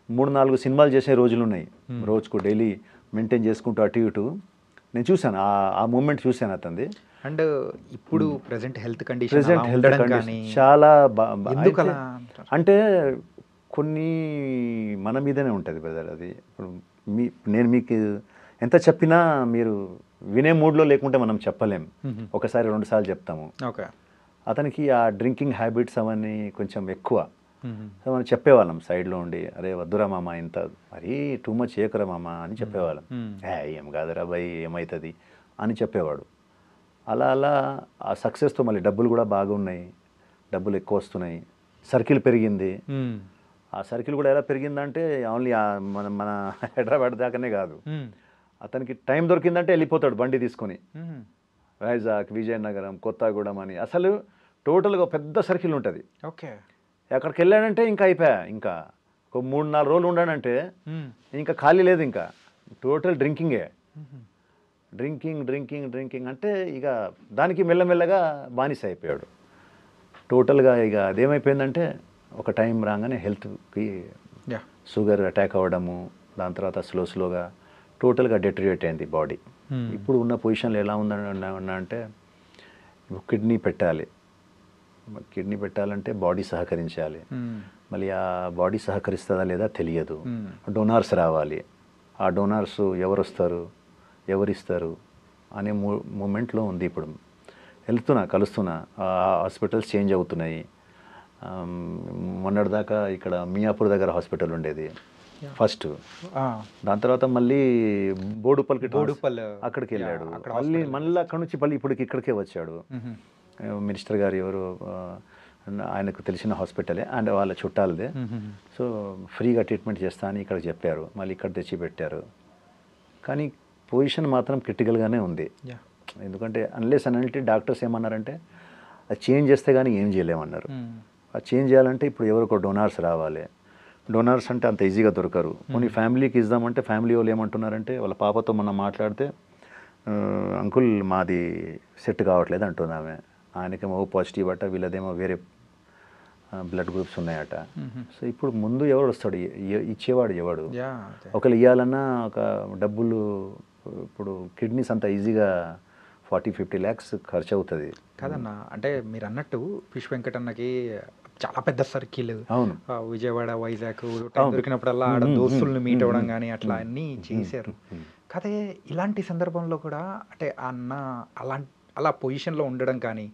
3-4 సినిమాలు చేసే రోజులు ఉన్నాయి. రోజుకు డైలీ మెయింటైన్ చేసుకుంటూ అటు ఇటు నేను చూశాను. ఆ మూమెంట్ చూశాను అతనిది. అండ్ ఇప్పుడు ప్రెసెంట్ హెల్త్ కండిషన్ చాలా అంటే కొన్ని మన మీదనే ఉంటుంది బ్రదర్. అది ఇప్పుడు నేను మీకు ఎంత చెప్పినా మీరు వినే మూడ్లో లేకుంటే మనం చెప్పలేం. ఒకసారి 2 సార్లు చెప్తాము. అతనికి ఆ డ్రింకింగ్ హ్యాబిట్స్ అవన్నీ కొంచెం ఎక్కువ. సో మనం చెప్పేవాళ్ళం సైడ్లో ఉండి, అరే వద్దురా మామ ఇంత మరీ టూ మచ్ చేయకురా మామ అని చెప్పేవాళ్ళం. ఏం కాదురా భయ్ ఏమవుతుంది అని చెప్పేవాడు. అలా ఆ సక్సెస్తో మళ్ళీ డబ్బులు కూడా బాగున్నాయి, డబ్బులు ఎక్కువ వస్తున్నాయి, సర్కిల్ పెరిగింది. ఆ సర్కిల్ కూడా ఎలా పెరిగిందంటే ఓన్లీ మన హైదరాబాద్ దాకానే కాదు, అతనికి టైం దొరికిందంటే వెళ్ళిపోతాడు బండి తీసుకొని వైజాగ్, విజయనగరం, కొత్తగూడెం అని. అసలు టోటల్గా పెద్ద సర్కిల్ ఉంటుంది. అక్కడికి వెళ్ళాడంటే ఇంకా అయిపోయా. ఇంకా ఒక 3-4 రోజులు ఉండాడంటే ఇంకా ఖాళీ లేదు. ఇంకా టోటల్ డ్రింకింగే, డ్రింకింగ్ అంటే ఇక దానికి మెల్లమెల్లగా బానిస అయిపోయాడు టోటల్గా. ఇక అదేమైపోయిందంటే ఒక టైం రాగానే హెల్త్కి షుగర్ అటాక్ అవ్వడము, దాని తర్వాత స్లోగా టోటల్గా డెటరియేట్ అయింది బాడీ. ఇప్పుడు ఉన్న పొజిషన్లో ఎలా ఉందన్నా అంటే కిడ్నీ పెట్టాలంటే బాడీ సహకరించాలి. మళ్ళీ ఆ బాడీ సహకరిస్తుందా లేదా తెలియదు. డోనార్స్ రావాలి. ఆ డోనార్స్ ఎవరు వస్తారు, ఎవరిస్తారు అనే మూమెంట్లో ఉంది. ఇప్పుడు కలుస్తున్నా, హాస్పిటల్స్ చేంజ్ అవుతున్నాయి. మొన్నటిదాకా ఇక్కడ మియాపూర్ దగ్గర హాస్పిటల్ ఉండేది ఫస్ట్. దాని తర్వాత మళ్ళీ బోడుపల్లి అక్కడికి వెళ్ళాడు. మళ్ళీ అక్కడ నుంచి ఇప్పుడు ఇక్కడికే వచ్చాడు. మినిస్టర్ గారు ఎవరు ఆయనకు తెలిసిన హాస్పిటలే అండ్ వాళ్ళ చుట్టాలదే. సో ఫ్రీగా ట్రీట్మెంట్ చేస్తా అని ఇక్కడ చెప్పారు. మళ్ళీ ఇక్కడ తెచ్చి పెట్టారు. కానీ పొజిషన్ మాత్రం క్రిటికల్గానే ఉంది. ఎందుకంటే అన్లెస్ అంటే డాక్టర్స్ ఏమన్నారంటే అది చేంజ్ చేస్తే కానీ ఏం చేయలేమన్నారు. అది చేంజ్ చేయాలంటే ఇప్పుడు ఎవరికో డోనార్స్ రావాలి. డోనార్స్ అంటే అంత ఈజీగా దొరకరు. కొన్ని ఫ్యామిలీకి ఇద్దామంటే ఫ్యామిలీ వాళ్ళు ఏమంటున్నారంటే వాళ్ళ పాపతో మనం మాట్లాడితే అంకుల్ మాది సెట్ కావట్లేదు అంటుంది ఆమె. ఆయనకేమో పాజిటివ్ అట, వీళ్ళదేమో వేరే బ్లడ్ గ్రూప్స్ ఉన్నాయట. సో ఇప్పుడు ముందు ఎవరు వస్తాడు, ఇచ్చేవాడు ఎవడు? ఒకళ్ళు ఇవ్వాలన్నా ఒక డబ్బులు, ఇప్పుడు కిడ్నీస్ అంత ఈజీగా 40-50 lakhs ఖర్చు అవుతుంది. కాదన్న, అంటే మీరు అన్నట్టు ఫిష్ వెంకటన్నకి చాలా పెద్ద సర్కిల్, అవును, విజయవాడ, వైజాగ్ టైం దొరికినప్పుడల్లా ఆడ దోస్తుల్ని మీట్ అవ్వడం కానీ అట్లా అన్నీ చేశారు. కాదే ఇలాంటి సందర్భంలో కూడా అంటే అన్న అలా పొజిషన్లో ఉండడం కానీ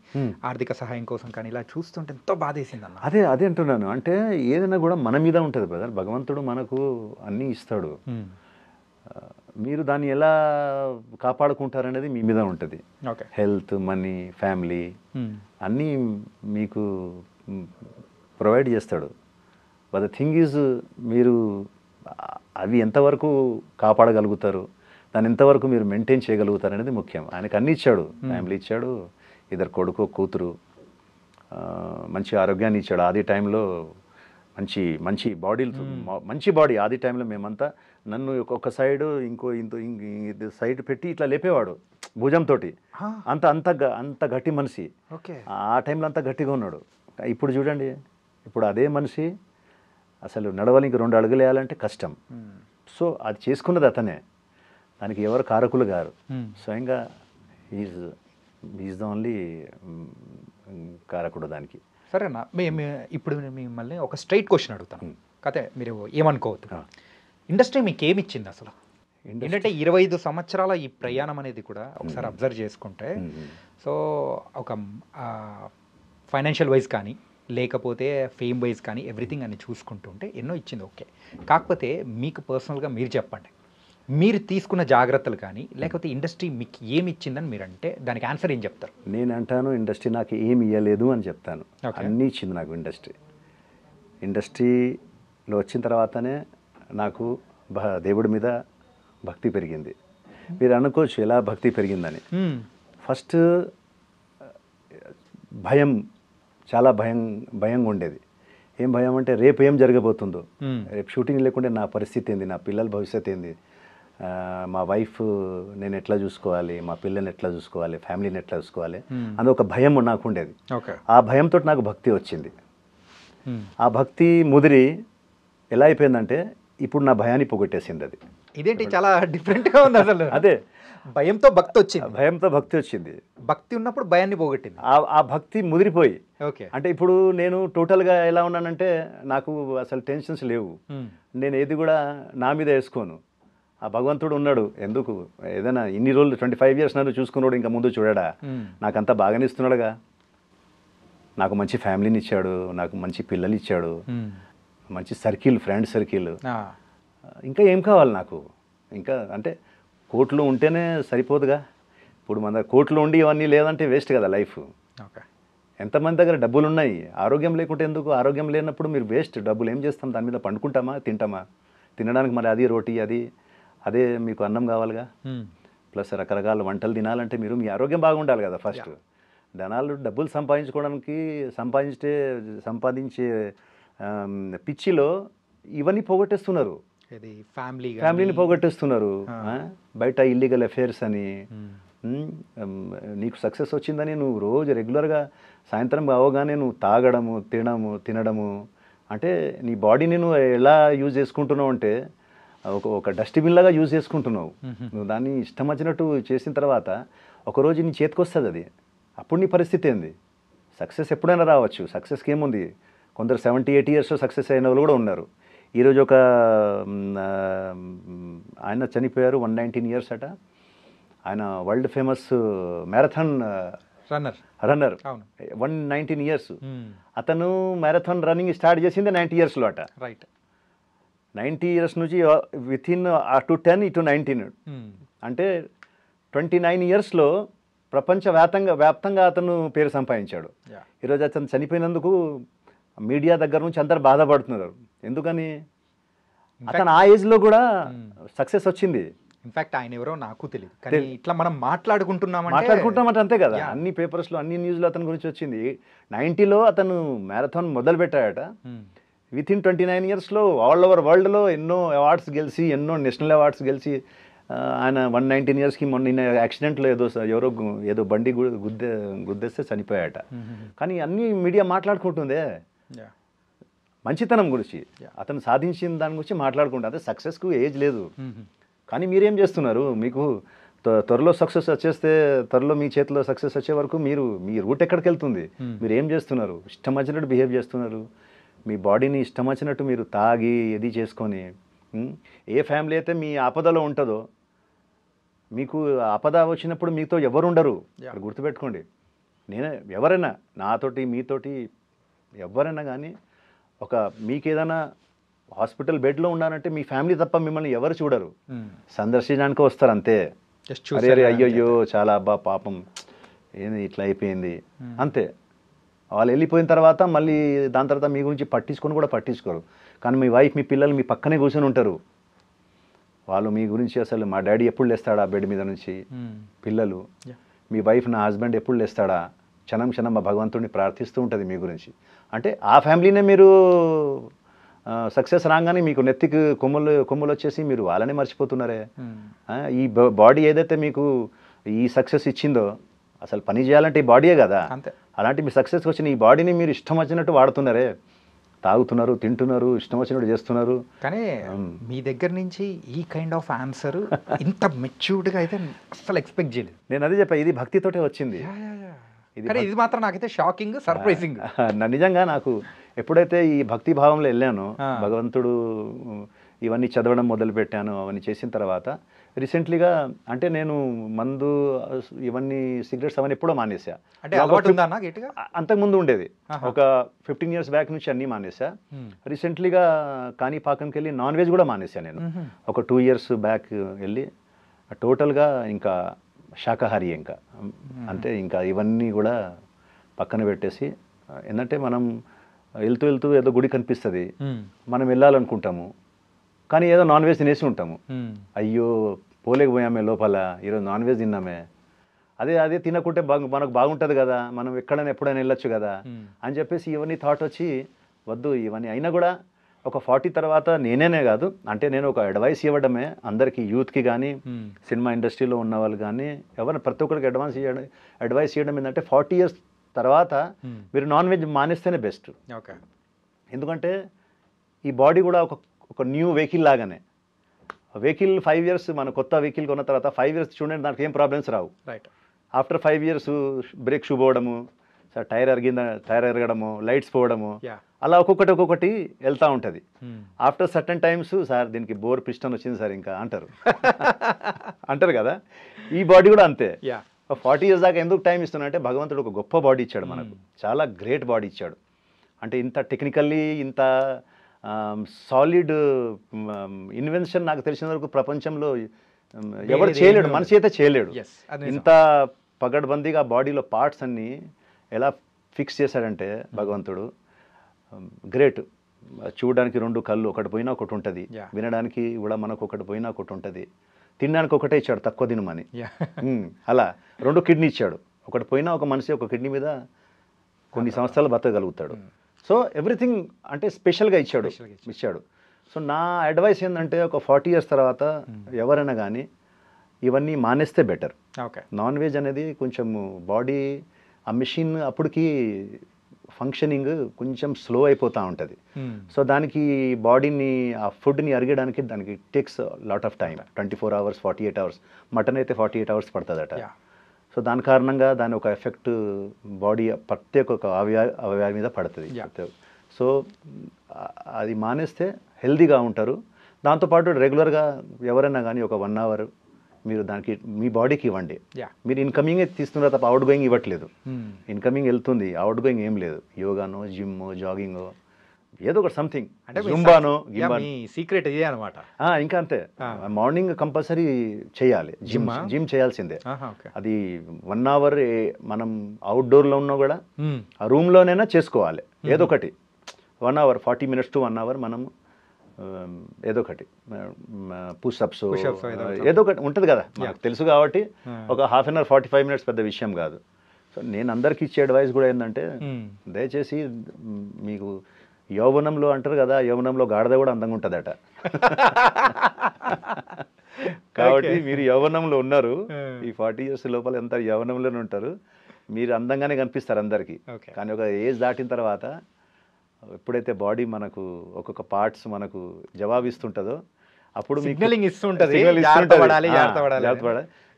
ఆర్థిక సహాయం కోసం కానీ ఇలా చూస్తుంటే ఎంతో బాధేసింది అన్న. అదే అంటున్నాను. అంటే ఏదైనా కూడా మన మీద ఉంటుంది బ్రదర్. భగవంతుడు మనకు అన్నీ ఇస్తాడు, మీరు దాన్ని ఎలా కాపాడుకుంటారనేది మీ మీద ఉంటుంది. హెల్త్, మనీ, ఫ్యామిలీ అన్నీ మీకు ప్రొవైడ్ చేస్తాడు. బట్ ద థింగ్ ఈజ్ మీరు అవి ఎంతవరకు కాపాడగలుగుతారు, దాన్ని ఎంతవరకు మీరు మెయింటైన్ చేయగలుగుతారు అనేది ముఖ్యం. ఆయనకు అన్నీ ఇచ్చాడు, ఫ్యామిలీ ఇచ్చాడు, ఇద్దరు కొడుకు కూతురు, మంచి ఆరోగ్యాన్ని ఇచ్చాడు. ఆది టైంలో మంచి మంచి బాడీ. ఆది టైంలో మేమంతా నన్ను ఒక్కొక్క సైడ్ ఇంకో సైడ్ పెట్టి ఇట్లా లేపేవాడు భుజంతో. అంత గట్టి మనిషి. ఆ టైంలో అంత గట్టిగా ఉన్నాడు. ఇప్పుడు చూడండి, ఇప్పుడు అదే మనిషి అసలు నడవడానికి 2 అడుగులు వేయాలంటే కష్టం. సో అది చేసుకున్నది అతనే, దానికి ఎవరు కారకులు గారు, స్వయంగా ఈజ్ ద ఓన్లీ కారకుడు దానికి. సరేనా, మేము ఇప్పుడు మిమ్మల్ని ఒక స్ట్రైట్ క్వశ్చన్ అడుగుతాను, కథే మీరు ఏమనుకోవద్దు. ఇండస్ట్రీ మీకు ఏమి ఇచ్చింది అసలు? ఏంటంటే 25 సంవత్సరాల ఈ ప్రయాణం అనేది కూడా ఒకసారి అబ్జర్వ్ చేసుకుంటే, సో ఒక ఫైనాన్షియల్ వైజ్ కానీ లేకపోతే ఫేమ్ వైజ్ కానీ ఎవ్రీథింగ్ అని చూసుకుంటుంటే ఎన్నో ఇచ్చింది, ఓకే. కాకపోతే మీకు పర్సనల్గా మీరు చెప్పండి, మీరు తీసుకున్న జాగ్రత్తలు కానీ లేకపోతే ఇండస్ట్రీ మీకు ఏమి ఇచ్చిందని మీరు అంటే దానికి ఆన్సర్ ఏం చెప్తారు? నేను అంటాను, ఇండస్ట్రీ నాకు ఏమి ఇవ్వలేదు అని చెప్తాను. అన్నీ ఇచ్చింది నాకు ఇండస్ట్రీ. ఇండస్ట్రీలో వచ్చిన తర్వాతనే నాకు దేవుడి మీద భక్తి పెరిగింది. మీరు అనుకోవచ్చు ఎలా భక్తి పెరిగిందని. ఫస్ట్ భయం, చాలా భయంగా ఉండేది. ఏం భయం అంటే రేపు ఏం జరగబోతుందో, రేపు షూటింగ్ లేకుంటే నా పరిస్థితి ఏంది, నా పిల్లల భవిష్యత్తు ఏంది, మా వైఫ్ నేను ఎట్లా చూసుకోవాలి, మా పిల్లల్ని ఎట్లా చూసుకోవాలి, ఫ్యామిలీని ఎట్లా చూసుకోవాలి అని ఒక భయం నాకు ఉండేది. ఆ భయంతో నాకు భక్తి వచ్చింది. ఆ భక్తి ముదిరి ఎలా అయిపోయిందంటే ఇప్పుడు నా భయాన్ని పోగొట్టేసింది. అది ఇదేంటి చాలా డిఫరెంట్గా ఉంది అసలు. అదే భయంతో భక్తి వచ్చింది, భయంతో భక్తి వచ్చింది, భక్తి ఉన్నప్పుడు భయాన్ని పోగొట్టింది. ఆ భక్తి ముదిరిపోయి. ఓకే, అంటే ఇప్పుడు నేను టోటల్గా ఎలా ఉన్నానంటే నాకు అసలు టెన్షన్స్ లేవు, నేను ఏది కూడా నా మీద వేసుకోను. ఆ భగవంతుడు ఉన్నాడు, ఎందుకు ఏదైనా ఇన్ని రోజులు 25 years నన్ను చూసుకున్నాడు, ఇంకా ముందు చూడడా, నాకంతా బాగానే ఇస్తున్నాడుగా. నాకు మంచి ఫ్యామిలీని ఇచ్చాడు, నాకు మంచి పిల్లలు ఇచ్చాడు, మంచి సర్కిల్, ఫ్రెండ్ సర్కిల్, ఇంకా ఏం కావాలి నాకు? ఇంకా అంటే కోట్లు ఉంటేనే సరిపోదుగా. ఇప్పుడు మన కోట్లు ఉండి ఇవన్నీ లేదంటే వేస్ట్ కదా లైఫ్. ఎంతమంది దగ్గర డబ్బులు ఉన్నాయి, ఆరోగ్యం లేకుంటే ఎందుకు? ఆరోగ్యం లేనప్పుడు మీరు వేస్ట్. డబ్బులు ఏం చేస్తాం? దాని మీద పండుకుంటామా, తింటామా? తినడానికి మరి అది రోటీ, అదే మీకు అన్నం కావాలిగా. ప్లస్ రకరకాల వంటలు తినాలంటే మీరు మీ ఆరోగ్యం బాగుండాలి కదా ఫస్ట్. ధనాలు డబ్బులు సంపాదించే పిచ్చిలో ఇవన్నీ పోగొట్టేస్తున్నారు. ఫ్యామిలీని పోగొట్టేస్తున్నారు. బయట ఇల్లీగల్ అఫేర్స్ అని. నీకు సక్సెస్ వచ్చిందని నువ్వు రోజు రెగ్యులర్గా సాయంత్రం అవగానే నువ్వు తాగడము, తినడము, అంటే నీ బాడీని నువ్వు ఎలా యూజ్ చేసుకుంటున్నావు అంటే ఒక డస్ట్బిన్ లాగా యూజ్ చేసుకుంటున్నావు. నువ్వు దాన్ని ఇష్టం వచ్చినట్టు చేసిన తర్వాత ఒకరోజు నీ చేతికి వస్తుంది అది. అప్పుడు నీ పరిస్థితి ఏంది? సక్సెస్ ఎప్పుడైనా రావచ్చు. సక్సెస్కి ఏముంది? కొందరు 70-80 years సక్సెస్ అయిన వాళ్ళు కూడా ఉన్నారు. ఈరోజు ఒక ఆయన చనిపోయారు, 119 years అట. ఆయన world famous marathon runner, 119 years. అతను మ్యారథాన్ రన్నింగ్ స్టార్ట్ చేసింది 90 yearsలో అట. రైట్, 90 years నుంచి వితిన్ అటు 10 ఇటు 19 అంటే 29 yearsలో ప్రపంచవ్యాప్తంగా అతను పేరు సంపాదించాడు. ఈరోజు అతను చనిపోయినందుకు మీడియా దగ్గర నుంచి అందరు బాధపడుతున్నారు. ఎందుకని? అతను ఆ ఏజ్లో కూడా సక్సెస్ వచ్చింది. ఇన్ఫాక్ట్ ఆయన ఎవరో నాకు తెలియదు, కానీ ఇట్లా మనం మాట్లాడుకుంటున్నామంటే అంతే కదా. అన్ని పేపర్స్లో, అన్ని న్యూస్లో అతని గురించి వచ్చింది. 90లో అతను మ్యారథాన్ మొదలు పెట్టాడట. వితిన్ 29 yearsలో ఆల్ ఓవర్ వరల్డ్లో ఎన్నో అవార్డ్స్ గెలిచి, ఎన్నో నేషనల్ అవార్డ్స్ గెలిచి, ఆయన 119 yearsకి మొన్న యాక్సిడెంట్లో ఏదో బండి గుద్దేస్తే చనిపోయాట. కానీ అన్ని మీడియా మాట్లాడుకుంటుందే మంచితనం గురించి, అతను సాధించిన దాని గురించి మాట్లాడుకుంటా. అదే సక్సెస్కు ఏజ్ లేదు. కానీ మీరేం చేస్తున్నారు? మీకు త్వరలో సక్సెస్ వచ్చేస్తే త్వరలో మీ చేతిలో సక్సెస్ వచ్చే వరకు మీ రూట్ ఎక్కడికి వెళ్తుంది? మీరు ఏం చేస్తున్నారు? ఇష్టం వచ్చినట్టు బిహేవ్ చేస్తున్నారు. మీ బాడీని ఇష్టం వచ్చినట్టు మీరు తాగి ఇది చేసుకొని, ఏ ఫ్యామిలీ అయితే మీ ఆపదలో ఉంటుందో, మీకు ఆపద వచ్చినప్పుడు మీతో ఎవరు ఉండరు. గుర్తుపెట్టుకోండి. ఎవరైనా నాతోటి మీతోటి ఎవరైనా కానీ మీకు ఏదైనా హాస్పిటల్ బెడ్లో ఉన్నానంటే మీ ఫ్యామిలీ తప్ప మిమ్మల్ని ఎవరు చూడరు. సందర్శించడానికి వస్తారు అంతే. అరే అయ్యయ్యో చాలా అబ్బా పాపం ఏంది ఇట్లా అయిపోయింది అంతే. వాళ్ళు వెళ్ళిపోయిన తర్వాత మళ్ళీ దాని తర్వాత మీ గురించి పట్టించుకోరు. కానీ మీ వైఫ్ మీ పిల్లలు మీ పక్కనే కూర్చొని ఉంటారు. వాళ్ళు మీ గురించి అసలు మా డాడీ ఎప్పుడు లేస్తాడా బెడ్ మీద నుంచి, పిల్లలు మీ వైఫ్ నా హస్బెండ్ ఎప్పుడు లేస్తాడా, క్షణం క్షణం మా భగవంతుడిని ప్రార్థిస్తూ ఉంటుంది మీ గురించి. అంటే ఆ ఫ్యామిలీనే మీరు సక్సెస్ రాగానే మీకు నెత్తికి కొమ్ములు వచ్చేసి మీరు వాళ్ళనే మర్చిపోతున్నారే. ఈ బాడీ ఏదైతే మీకు ఈ సక్సెస్ ఇచ్చిందో, అసలు పని చేయాలంటే ఈ బాడీయే కదా. అలాంటి మీ సక్సెస్కి వచ్చిన ఈ బాడీని మీరు ఇష్టం వచ్చినట్టు వాడుతున్నారే. తాగుతున్నారు, తింటున్నారు, ఇష్టం వచ్చినట్టు చేస్తున్నారు. కానీ మీ దగ్గర నుంచి ఈ కైండ్ ఆఫ్ ఆన్సర్ ఇంత మెచ్యూర్డ్గా అయితే అసలు ఎక్స్పెక్ట్ చేయలేదు. నేను అదే చెప్పా, ఇది భక్తితోటే వచ్చింది. ఇది మాత్రం నాకైతే షాకింగ్, సర్ప్రైజింగ్. నిజంగా నాకు ఎప్పుడైతే ఈ భక్తి భావంలో వెళ్ళానో, భగవంతుడు ఇవన్నీ చదవడం మొదలుపెట్టాను, అవన్నీ చేసిన తర్వాత రీసెంట్లీగా అంటే నేను మందు ఇవన్నీ సిగరెట్స్ అవన్నీ ఎప్పుడో మానేసా. అంటే అలవాటు ఉందా అన్న గట్టిగా? అంతకుముందు ఉండేది. ఒక 15 years బ్యాక్ నుంచి అన్నీ మానేసా. రీసెంట్లీగా కాణిపాకంకి వెళ్ళి నాన్ వెజ్ కూడా మానేసా నేను. ఒక 2 years బ్యాక్ వెళ్ళి టోటల్గా ఇంకా శాకాహారి. ఇంకా అంటే ఇంకా ఇవన్నీ కూడా పక్కన పెట్టేసి, ఏంటంటే మనం వెళ్తూ ఏదో గుడి కనిపిస్తుంది, మనం వెళ్ళాలనుకుంటాము, కానీ ఏదో నాన్ వెజ్ తినేసి ఉంటాము. అయ్యో పోలేకపోయామే లోపల, ఈరోజు నాన్ వెజ్ తిన్నామే, అదే తినకుంటే మనకు బాగుంటుంది కదా, మనం ఎక్కడైనా ఎప్పుడైనా వెళ్ళొచ్చు కదా అని చెప్పేసి ఇవన్నీ థాట్ వచ్చి వద్దు ఇవన్నీ. అయినా కూడా ఒక 40 తర్వాత నేనే కాదు, అంటే నేను ఒక అడ్వైస్ ఇవ్వడమే అందరికీ, యూత్కి కానీ సినిమా ఇండస్ట్రీలో ఉన్న వాళ్ళు కానీ ఎవరైనా ప్రతి ఒక్కరికి అడ్వైస్ చేయడం ఏంటంటే 40 years తర్వాత మీరు నాన్ వెజ్ మానేస్తేనే బెస్ట్. ఓకే. ఎందుకంటే ఈ బాడీ కూడా ఒక న్యూ వెహికల్ లాగానే. వెహికల్ 5 years మన కొత్త వెహికల్ కొన్న తర్వాత 5 years చూడండి దానికి ఏం ప్రాబ్లమ్స్ రావు. Right. After 5 years brake shoe పోవడము, టైర్ ఎరగడము, లైట్స్ పోవడము, అలా ఒక్కొక్కటి వెళ్తూ ఉంటుంది. ఆఫ్టర్ సర్టన్ టైమ్స్ సార్ దీనికి బోర్ పిస్టన్ వచ్చింది సార్ ఇంకా అంటారు కదా. ఈ బాడీ కూడా అంతే. 40 years దాకా ఎందుకు టైం ఇస్తున్నా అంటే భగవంతుడు ఒక గొప్ప బాడీ ఇచ్చాడు మనకు, చాలా గ్రేట్ బాడీ ఇచ్చాడు. అంటే ఇంత టెక్నికల్లీ ఇంత సాలిడ్ ఇన్వెన్షన్ నాకు తెలిసిన వరకు ప్రపంచంలో ఎవరు చేయలేడు, మనిషి అయితే చేయలేడు. ఇంత పగడ్బందీగా బాడీలో పార్ట్స్ అన్నీ ఎలా ఫిక్స్ చేశాడంటే భగవంతుడు గ్రేట్. చూడడానికి 2 కళ్ళు, ఒకటి పోయినా ఒకటి ఉంటుంది, వినడానికి కూడా మనకు ఒకటి పోయినా ఒకటి ఉంటుంది, తినడానికి ఒకటే ఇచ్చాడు తక్కువ తినమని. అలా 2 కిడ్నీ ఇచ్చాడు, ఒకటి పోయినా ఒక మనిషి ఒక కిడ్నీ మీద కొన్ని సంవత్సరాలు బతకగలుగుతాడు. సో ఎవ్రీథింగ్ అంటే స్పెషల్గా ఇచ్చాడు. సో నా అడ్వైస్ ఏంటంటే ఒక 40 years తర్వాత ఎవరైనా కానీ ఇవన్నీ మానేస్తే బెటర్. నాన్ వెజ్ అనేది కొంచెం బాడీ ఆ మిషన్ అప్పటికి ఫంక్షనింగ్ కొంచెం స్లో అయిపోతూ ఉంటుంది. సో దానికి బాడీని ఆ ఫుడ్ని అరిగడానికి దానికి takes lot of time, 24 hours 48 hours. Mutton అయితే 48 hours పడుతుందట. సో దాని కారణంగా దాని ఒక ఎఫెక్ట్ బాడీ ప్రత్యేక ఒక అవయవాల మీద పడుతుంది. సో అది మానేస్తే హెల్దీగా ఉంటారు. దాంతోపాటు రెగ్యులర్గా ఎవరైనా కానీ ఒక 1 hour మీరు దానికి మీ బాడీకి ఇవ్వండి. మీరు ఇన్కమింగే తీస్తున్నారు తప్ప అవుట్ గోయింగ్ ఇవ్వట్లేదు. ఇన్కమింగ్ వెళ్తుంది, అవుట్ గోయింగ్ ఏం లేదు. యోగానో, జిమ్మో, జాగింగో, ఏదో ఒకటి సంథింగ్, జుంబానో. సీక్రెట్ ఇదే అనమాట. ఇంకా అంతే, మార్నింగ్ కంపల్సరీ చేయాలి, జిమ్ చేయాల్సిందే. అది 1 hour మనం అవుట్డోర్లో ఉన్నా కూడా ఆ రూమ్లోనైనా చేసుకోవాలి. ఏదో ఒకటి 1 hour 40 minutes to 1 hour మనం ఏదో ఒకటి పుషప్స్ ఏదో ఒకటి ఉంటుంది కదా, నాకు తెలుసు కాబట్టి ఒక 1/2 hour 45 minutes పెద్ద విషయం కాదు. సో నేను అందరికి ఇచ్చే అడ్వైస్ కూడా ఏంటంటే దయచేసి మీకు యౌవనంలో అంటారు కదా, యౌవనంలో గాడిద కూడా అందంగా ఉంటుందట. కాబట్టి మీరు యౌవనంలో ఉన్నారు, ఈ 40 years లోపల ఎంత యౌవనంలోనే ఉంటారు, మీరు అందంగానే కనిపిస్తారు అందరికీ. కానీ ఒక ఏజ్ దాటిన తర్వాత ఎప్పుడైతే బాడీ మనకు ఒక్కొక్క పార్ట్స్ మనకు జవాబిస్తుంటుందో అప్పుడు సిగ్నలింగ్ ఇస్తుంటుంది.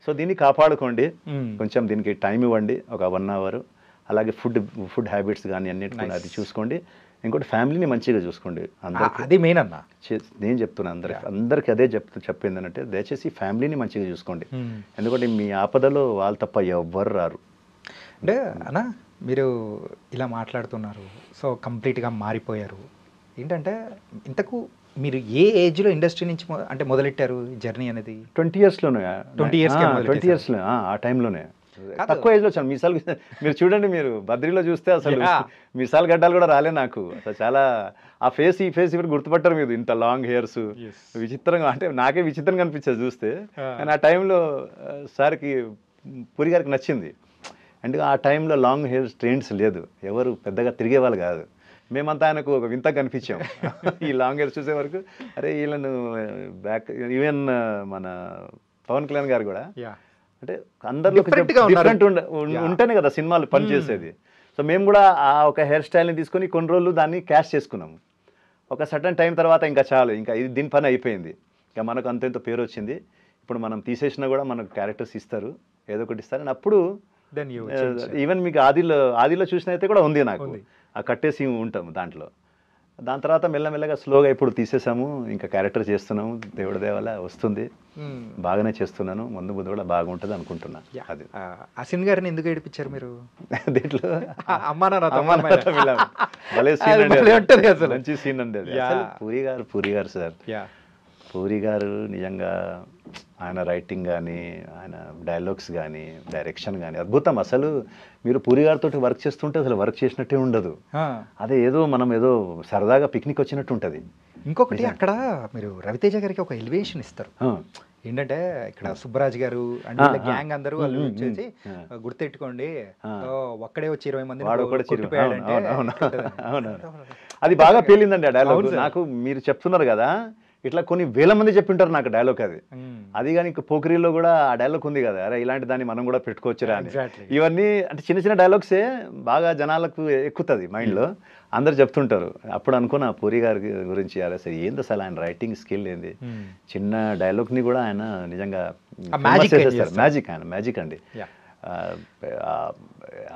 సో దీన్ని కాపాడుకోండి, కొంచెం దీనికి టైం ఇవ్వండి, ఒక 1 అవర్. అలాగే ఫుడ్ హ్యాబిట్స్ కానీ అన్నిటి అది చూసుకోండి. ఇంకోటి ఫ్యామిలీని మంచిగా చూసుకోండి. అందరికీ అది మెయిన్ అన్న. నేను చెప్తున్నాను అందరికి అదే చెప్పింది అంటే దయచేసి ఫ్యామిలీని మంచిగా చూసుకోండి. ఎందుకంటే మీ ఆపదలో వాళ్ళు తప్ప ఎవ్వరు రారు. అంటే అన్న మీరు ఇలా మాట్లాడుతున్నారు, సో కంప్లీట్గా మారిపోయారు. ఏంటంటే ఇంతకు మీరు ఏ ఏజ్లో ఇండస్ట్రీ నుంచి అంటే మొదలెట్టారు జర్నీ అనేది? 20 ఇయర్స్లోనే. 20 ఇయర్స్లో ఆ టైంలోనే తక్కువ ఏజ్లో వచ్చాను. మీసాలు మీరు చూడండి, మీరు బద్రీలో చూస్తే అసలు మీసాలు గడ్డాలు కూడా రాలే నాకు. అసలు చాలా ఆ ఫేస్ ఈ ఫేస్ ఇప్పుడు గుర్తుపట్టారు మీరు, ఇంత లాంగ్ హెయిర్స్ విచిత్రంగా, అంటే నాకే విచిత్రంగా అనిపించేది చూస్తే. కానీ ఆ టైంలో సార్కి పూరి గారికి నచ్చింది. అంటే ఆ టైంలో లాంగ్ హెయిర్ ట్రెండ్స్ లేదు, ఎవరు పెద్దగా తిరిగే వాళ్ళు కాదు. మేమంతా ఆయనకు ఒక వింత కనిపించాం ఈ లాంగ్ హెయిర్ చూసే వరకు. అరే వీళ్ళను బ్యాక్ ఈవెన్ మన పవన్ కళ్యాణ్ గారు కూడా అంటే అందరిలో డిఫరెంట్ ఉంటేనే కదా సినిమాలు పనిచేసేది. సో మేము కూడా ఆ ఒక హెయిర్ స్టైల్ని తీసుకొని కొన్ని రోజులు దాన్ని క్యాష్ చేసుకున్నాము. ఒక సర్టన్ టైం తర్వాత ఇంకా చాలు, ఇంకా ఇది దీని పని అయిపోయింది, ఇంకా మనకు అంత పేరు వచ్చింది. ఇప్పుడు మనం తీసేసినా కూడా మనకు క్యారెక్టర్స్ ఇస్తారు, ఏదో ఒకటి ఇస్తారు. అప్పుడు ఈవెన్ మీకు ఆదిలో చూసిన అయితే కూడా ఉంది నాకు, ఆ కట్టేసి ఉంటాము దాంట్లో. దాని తర్వాత మెల్లమెల్లగా స్లోగా ఇప్పుడు తీసేసాము, ఇంకా క్యారెక్టర్ చేస్తున్నాము. దేవుడి దేవల వస్తుంది, బాగానే చేస్తున్నాను. ముందు కూడా బాగుంటుంది అనుకుంటున్నా. అది అసిన్ గారిని ఎందుకు ఏడిపించారు మీరు దీంట్లో? మంచి సీన్ అండి అది. పూరి గారు సార్, పూరి గారు నిజంగా ఆయన రైటింగ్ కానీ, ఆయన డైలాగ్స్ కానీ, డైరెక్షన్ కానీ అద్భుతం. అసలు మీరు పూరి గారితో వర్క్ చేస్తుంటే అసలు వర్క్ చేసినట్టే ఉండదు. అదే ఏదో మనం ఏదో సరదాగా పిక్నిక్ వచ్చినట్టు ఉంటుంది. ఇంకొకటి అక్కడ మీరు రవితేజ గారికి ఒక ఎలివేషన్ ఇస్తారు. ఏంటంటే ఇక్కడ సుబ్బరాజ్ గారు అంటే గ్యాంగ్ అందరూ వాళ్ళు వచ్చేసి గుర్తెట్టుకోండి, ఒక్కడే వచ్చి 20 మంది అది బాగా పేలిందండి ఆ డైలాగ్ నాకు. మీరు చెప్తున్నారు కదా, ఇట్లా కొన్ని వేల మంది చెప్పింటారు నాకు డైలాగ్ అది. అది కానీ పోకిరీలో కూడా ఆ డైలాగ్ ఉంది కదా, అరే ఇలాంటి దాన్ని మనం కూడా పెట్టుకోవచ్చురా అని. ఇవన్నీ అంటే చిన్న చిన్న డైలాగ్సే బాగా జనాలకు ఎక్కుతుంది మైండ్లో, అందరు చెప్తుంటారు. అప్పుడు అనుకున్నా పూరి గారి గురించి, అరే సరే ఏంది అసలు ఆయన రైటింగ్ స్కిల్ ఏంది, చిన్న డైలాగ్ని కూడా ఆయన నిజంగా మ్యాజిక్, ఆయన మ్యాజిక్ అండి.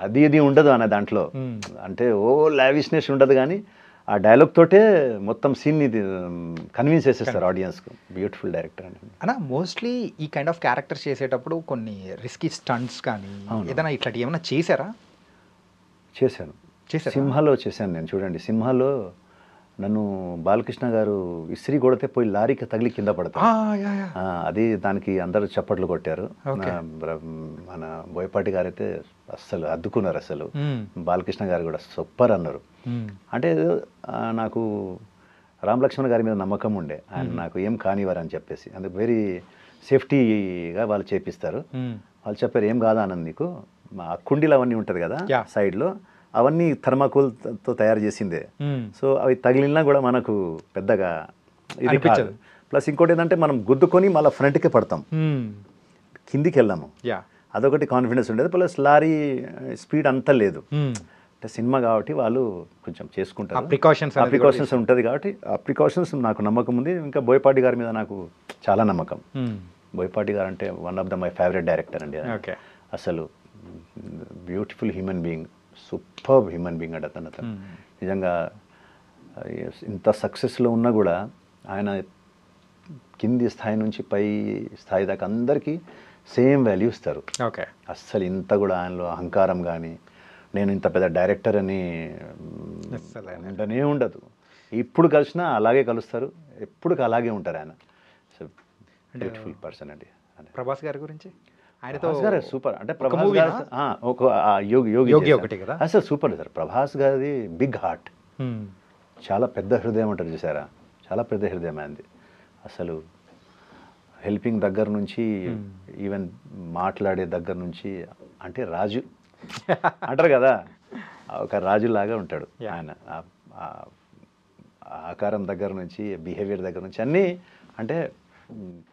అది ఇది ఉండదు అనే దాంట్లో, అంటే ఓ లావిష్నెస్ ఉండదు, కానీ ఆ డైలాగ్ తోటే మొత్తం సీన్ని కన్విన్స్ చేసేస్తారు ఆడియన్స్కు. బ్యూటిఫుల్ డైరెక్టర్ అండి. అన్న మోస్ట్లీ ఈ కైండ్ ఆఫ్ క్యారెక్టర్స్ చేసేటప్పుడు కొన్ని రిస్కీ స్టంట్స్ కానీ ఏదైనా ఇట్లాంటి ఏమైనా చేశారా? చేశాను. సింహాలో చేశాను నేను. చూడండి, సింహాలో నన్ను బాలకృష్ణ గారు ఇస్త్రీ కొడితే పోయి లారీకి తగిలి కింద పడతారు. అది దానికి అందరూ చప్పట్లు కొట్టారు. మన బోయపాటి గారు అయితే అస్సలు అద్దుకున్నారు. అసలు బాలకృష్ణ గారు కూడా సూపర్ అన్నారు. అంటే నాకు రామ్ లక్ష్మణ్ గారి మీద నమ్మకం ఉండే, ఆయన నాకు ఏం కానివారు అని చెప్పేసి, అందుకు వెరీ సేఫ్టీగా వాళ్ళు చేపిస్తారు. వాళ్ళు చెప్పారు ఏం కాదా అన్నది, నీకు ఆ కుండీలు అవన్నీ ఉంటుంది కదా సైడ్లో, అవన్నీ థర్మాకోల్తో తయారు చేసిందే. సో అవి తగిలినా కూడా మనకు పెద్దగా ఇది కాదు. ప్లస్ ఇంకోటి ఏంటంటే మనం గుద్దుకొని మళ్ళీ ఫ్రంట్కే పడతాం, కిందికి వెళ్ళాము. అదొకటి కాన్ఫిడెన్స్ ఉండేది. ప్లస్ లారీ స్పీడ్ అంతా లేదు, అంటే సినిమా కాబట్టి వాళ్ళు కొంచెం చేసుకుంటారు, ప్రికాషన్స్ ఉంటుంది కాబట్టి ఆ ప్రికాషన్స్ నాకు నమ్మకం ఉంది. ఇంకా బోయపాటి గారి మీద నాకు చాలా నమ్మకం. బోయపాటి గారు అంటే one of my favourite director అండి. అసలు beautiful human being, super human being అంటే అతను నిజంగా. ఇంత సక్సెస్లో ఉన్నా కూడా ఆయన కింది స్థాయి నుంచి పై స్థాయి దాకా అందరికీ సేమ్ వాల్యూ ఇస్తారు. అస్సలు ఇంత కూడా ఆయనలో అహంకారం కానీ, నేను ఇంత పెద్ద డైరెక్టర్ అని ఉండనే ఉండదు. ఇప్పుడు కలిసినా అలాగే కలుస్తారు, ఎప్పుడు అలాగే ఉంటారు ఆయన. బ్యూటిఫుల్ పర్సన్ అండి. ప్రభాస్ గారి గురించి సూపర్. అంటే ప్రభాస్ గారు ఒక యోగి ఒకటి కదా, అసలు సూపర్ సార్. ప్రభాస్ గారిది బిగ్ హార్ట్, చాలా పెద్ద హృదయం అంటారు చూసారా, చాలా పెద్ద హృదయం అయింది. అసలు హెల్పింగ్ దగ్గర నుంచి, ఈవెన్ మాట్లాడే దగ్గర నుంచి, అంటే రాజు అంటారు కదా, ఒక రాజులాగా ఉంటాడు ఆయన. ఆకారం దగ్గర నుంచి, బిహేవియర్ దగ్గర నుంచి అన్నీ, అంటే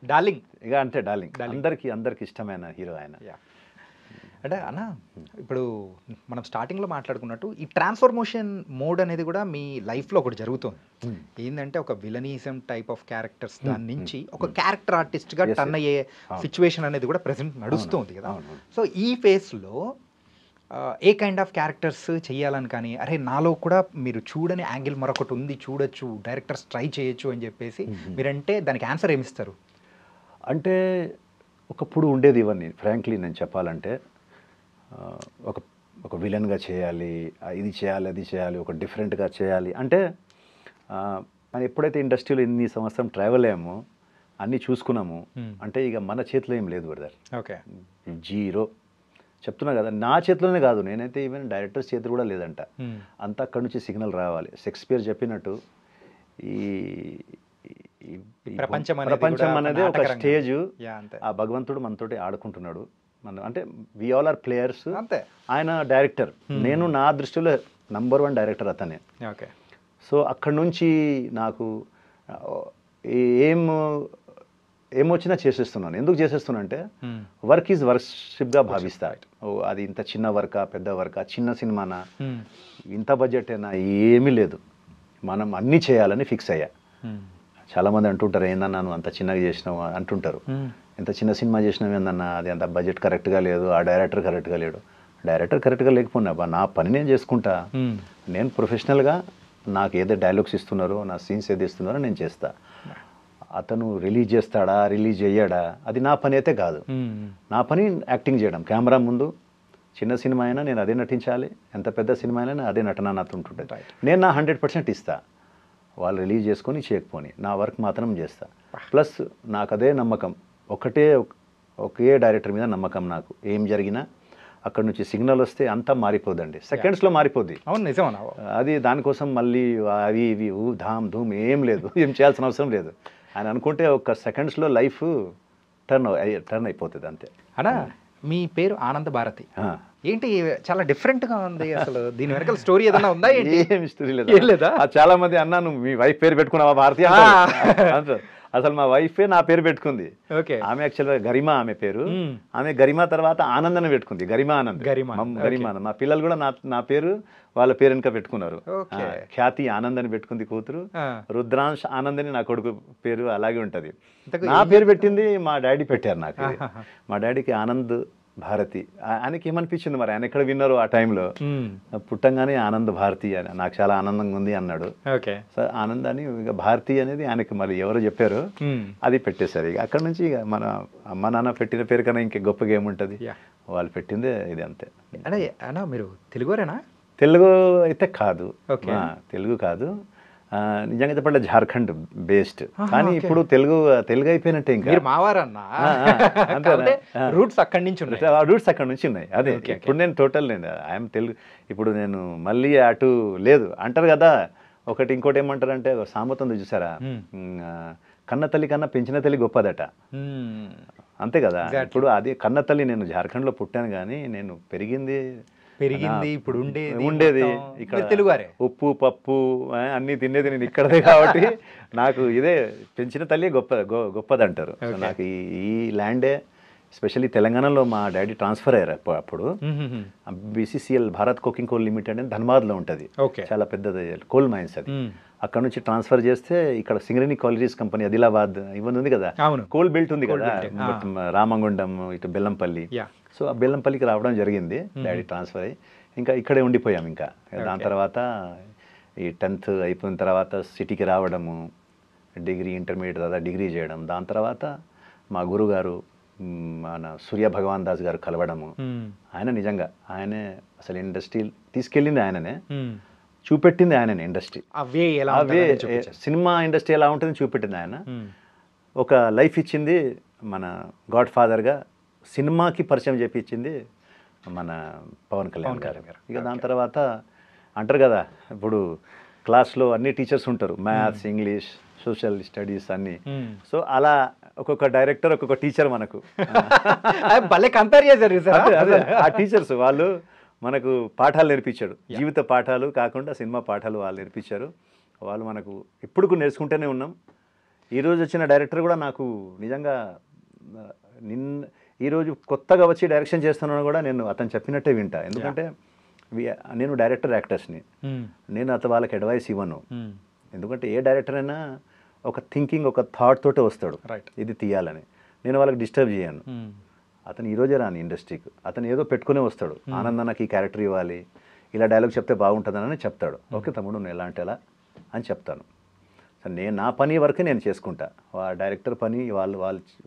డార్లింగ్, ఇక అంతే డార్లింగ్. అందరికీ ఇష్టమైన హీరో ఆయన. అంటే అన్న ఇప్పుడు మనం స్టార్టింగ్లో మాట్లాడుకున్నట్టు ఈ ట్రాన్స్ఫర్మేషన్ మోడ్ అనేది కూడా మీ లైఫ్లో ఒకటి జరుగుతుంది. ఏంటంటే ఒక విలనీజం టైప్ ఆఫ్ క్యారెక్టర్స్ దాని నుంచి ఒక క్యారెక్టర్ ఆర్టిస్ట్గా టర్న్ అయ్యే సిచ్యువేషన్ అనేది కూడా ప్రెసెంట్ నడుస్తుంది కదా. సో ఈ ఫేస్లో ఏ కైండ్ ఆఫ్ క్యారెక్టర్స్ చేయాలని కానీ, అరే నాలో కూడా మీరు చూడని యాంగిల్ మరొకటి ఉంది, చూడొచ్చు, డైరెక్టర్స్ ట్రై చేయొచ్చు అని చెప్పేసి మీరంటే దానికి ఆన్సర్ ఏమిస్తారు? అంటే ఒకప్పుడు ఉండేది ఇవన్నీ. ఫ్రాంక్లీ నేను చెప్పాలంటే ఒక ఒక విలన్గా చేయాలి, ఇది చేయాలి, అది చేయాలి, ఒక డిఫరెంట్గా చేయాలి అంటే మనం ఎప్పుడైతే ఇండస్ట్రీలో ఇన్ని సంవత్సరం ట్రావెల్ అయ్యామో అన్నీ చూసుకున్నాము అంటే ఇక మన చేతిలో ఏం లేదు బ్రదర్. ఓకే, జీరో చెప్తున్నా కదా. నా చేతిలోనే కాదు, నేనైతే ఈవెన్ డైరెక్టర్స్ చేతులు కూడా లేదంట. అంతా అక్కడి నుంచి సిగ్నల్ రావాలి. షేక్స్పియర్ చెప్పినట్టు ఈ ప్రపంచం అనేది ఒక స్టేజ్. ఆ భగవంతుడు మనతోటి ఆడుకుంటున్నాడు. మన అంటే వి ఆల్ ఆర్ ప్లేయర్స్. ఆయన డైరెక్టర్, నేను నా దృష్టిలో నంబర్ 1 డైరెక్టర్ అతనే. ఓకే, సో అక్కడి నుంచి నాకు ఏమొచ్చినా చేసేస్తున్నాను. ఎందుకు చేసేస్తున్నా అంటే వర్క్ ఈజ్ వర్షిప్గా భావిస్తా. అది ఇంత చిన్న వర్కా, పెద్ద వర్కా, చిన్న సినిమానా, ఇంత బడ్జెట్ అయినా ఏమీ లేదు, మనం అన్నీ చేయాలని ఫిక్స్ అయ్యా. చాలామంది అంటుంటారు, ఏందన్నా నువ్వు అంత చిన్నగా చేసినావు అంటుంటారు. ఎంత చిన్న సినిమా చేసినావు ఏందన్నా, అది అంత బడ్జెట్ కరెక్ట్గా లేదు, ఆ డైరెక్టర్ కరెక్ట్గా లేడు. డైరెక్టర్ కరెక్ట్గా లేకపోయినా నా పని నేను చేసుకుంటా. నేను ప్రొఫెషనల్గా నాకు ఏదో డైలాగ్స్ ఇస్తున్నారో, నా సీన్స్ ఏది ఇస్తున్నారో నేను చేస్తా. అతను రిలీజ్ చేస్తాడా, రిలీజ్ చేయడా, అది నా పని అయితే కాదు. నా పని యాక్టింగ్ చేయడం. కెమెరా ముందు చిన్న సినిమా అయినా నేను అదే నటించాలి, ఎంత పెద్ద సినిమా అయినా అదే నటన నాతో ఉంటుంటుంది. నేను నా 100% ఇస్తా. వాళ్ళు రిలీజ్ చేసుకొని చేయకపోని నా వర్క్ మాత్రం చేస్తా. ప్లస్ నాకు అదే నమ్మకం, ఒకే డైరెక్టర్ మీద నమ్మకం నాకు. ఏం జరిగినా అక్కడ నుంచి సిగ్నల్ వస్తే అంతా మారిపోదండి, సెకండ్స్లో మారిపోద్ది. అవును, నిజం. అది దానికోసం మళ్ళీ అవి ఇవి ధామ్ ధూమ్ ఏం లేదు, ఏం చేయాల్సిన అవసరం లేదు. ఆయన అనుకుంటే ఒక సెకండ్స్లో లైఫ్ టర్న్ అయిపోతుంది అంతే. అన్నా మీ పేరు ఆనంద భారతి ఏంటి, చాలా డిఫరెంట్గా ఉంది. అసలు దీని వెనకాల స్టోరీ ఏదైనా ఉందా? ఏం స్టోరీ లేదా? చాలా మంది అన్నా నువ్వు మీ వైఫ్ పేరు పెట్టుకున్నావా భారతి అంటారు. అసలు మా వైఫే నా పేరు పెట్టుకుంది. ఆమె యాక్చువల్గా గరిమా ఆమె పేరు. ఆమె గరిమా తర్వాత ఆనంద్ పెట్టుకుంది, గరిమా ఆనంద్. గరిమా మా పిల్లలు కూడా నా పేరు వాళ్ళ పేరు వెనుక పెట్టుకున్నారు. ఖ్యాతి ఆనంద్ అని పెట్టుకుంది కూతురు, రుద్రాంశ్ ఆనంద్ అని నా కొడుకు పేరు అలాగే ఉంటది. నా పేరు పెట్టింది మా డాడీ పెట్టారు నాకు. మా డాడీకి ఆనంద్ భారతి. ఆయనకి ఏమనిపించింది మరి, ఆయన ఎక్కడ విన్నారు ఆ టైంలో, పుట్టంగానే ఆనంద్ భారతి అని నాకు చాలా ఆనందంగా ఉంది అన్నాడు. సో ఆనంద్ అని ఇక భారతి అనేది ఆయనకి మరి ఎవరో చెప్పారు, అది పెట్టేశారు. ఇక అక్కడ నుంచి ఇక మన అమ్మ నాన్న పెట్టిన పేరు కన్నా ఇంకా గొప్పగా ఏముంటుంది, వాళ్ళు పెట్టిందే ఇది అంతే. అంటే అన్నా మీరు తెలుగురేనా? తెలుగు అయితే కాదు, తెలుగు కాదు. నిజంగా చెప్పండి జార్ఖండ్ బేస్డ్, కానీ ఇప్పుడు తెలుగు అయిపోయినట్టే. ఇంకా రూట్స్ అక్కడి నుంచి ఉన్నాయి. అదే ఇప్పుడు నేను టోటల్ ఐఎమ్ తెలుగు. ఇప్పుడు నేను మళ్ళీ అటు లేదు అంటారు కదా. ఇంకోటి ఏమంటారు అంటే సామెత ఉంది చూసారా, కన్న తల్లి కన్నా పెంచిన తల్లి గొప్పదట, అంతే కదా. ఇప్పుడు అది కన్న తల్లి, నేను జార్ఖండ్లో పుట్టాను కానీ నేను పెరిగింది ఇప్పుడు ఉండేది ఇక్కడ తెలుగువారే. ఉప్పు పప్పు అన్నీ తినేది నేను ఇక్కడదే కాబట్టి నాకు ఇదే పెంచిన తల్లి గొప్పదంటారు. నాకు ఈ ల్యాండే, ఎస్పెషల్లీ తెలంగాణలో మా డాడీ ట్రాన్స్ఫర్ అయ్యారు అప్పుడు. BCCL Bharat coking coal limited అని ధన్బాద్లో ఉంటుంది, చాలా పెద్దది కోల్ మైన్స్ అది. అక్కడ నుంచి ట్రాన్స్ఫర్ చేస్తే ఇక్కడ సింగరేణి కాలేజెస్ కంపెనీ ఆదిలాబాద్ ఇవన్నీ ఉంది కదా, కోల్ బెల్ట్ ఉంది కదా, రామగుండం ఇటు బెల్లంపల్లి. సో ఆ బెల్లంపల్లికి రావడం జరిగింది డాడీ ట్రాన్స్ఫర్ అయ్యి. ఇంకా ఇక్కడే ఉండిపోయాం. ఇంకా దాని తర్వాత ఈ 10th అయిపోయిన తర్వాత సిటీకి రావడము, డిగ్రీ ఇంటర్మీడియట్ తర్వాత డిగ్రీ చేయడం. దాని తర్వాత మా గురుగారు మన సూర్య భగవాన్ దాస్ గారు కలవడము. ఆయన నిజంగా ఆయనే అసలు ఇండస్ట్రీ తీసుకెళ్ళింది ఆయననే, చూపెట్టింది ఆయననే. ఇండస్ట్రీ సినిమా ఇండస్ట్రీ ఎలా ఉంటుందని చూపెట్టింది ఆయన. ఒక లైఫ్ ఇచ్చింది మన గాడ్ ఫాదర్గా, సినిమాకి పరిచయం చేపించింది మన పవన్ కళ్యాణ్ గారు. ఇక దాని తర్వాత అంటారు కదా, ఇప్పుడు క్లాస్లో అన్ని టీచర్స్ ఉంటారు, మ్యాథ్స్, ఇంగ్లీష్, సోషల్ స్టడీస్ అన్నీ. సో అలా ఒక్కొక్క డైరెక్టర్ ఒక్కొక్క టీచర్ మనకు. ఆ టీచర్స్ వాళ్ళు మనకు పాఠాలు నేర్పించాడు, జీవిత పాఠాలు కాకుండా సినిమా పాఠాలు వాళ్ళు నేర్పించారు. వాళ్ళు మనకు ఇప్పుడు నేర్చుకుంటూనే ఉన్నాం. ఈరోజు వచ్చిన డైరెక్టర్ కూడా నాకు నిజంగా ఈరోజు కొత్తగా వచ్చి డైరెక్షన్ చేస్తున్నాను కూడా నేను అతను చెప్పినట్టే వింటా. ఎందుకంటే నేను డైరెక్టర్ యాక్టర్స్ని, నేను వాళ్ళకి అడ్వైస్ ఇవ్వను. ఎందుకంటే ఏ డైరెక్టర్ అయినా ఒక థింకింగ్, ఒక థాట్ తోటే వస్తాడు ఇది తీయాలని. నేను వాళ్ళకి డిస్టర్బ్ చేయను. అతను ఈరోజే రాని ఇండస్ట్రీకి, అతను ఏదో పెట్టుకునే వస్తాడు. ఆనంద్ నాకు ఈ క్యారెక్టర్ ఇవ్వాలి, ఇలా డైలాగ్ చెప్తే బాగుంటుందని చెప్తాడు. ఓకే తమ్ముడు నువ్వు ఎలా అంటే ఎలా అని చెప్తాను. సో నేను నా పని వరకే నేను చేసుకుంటా. డైరెక్టర్ పని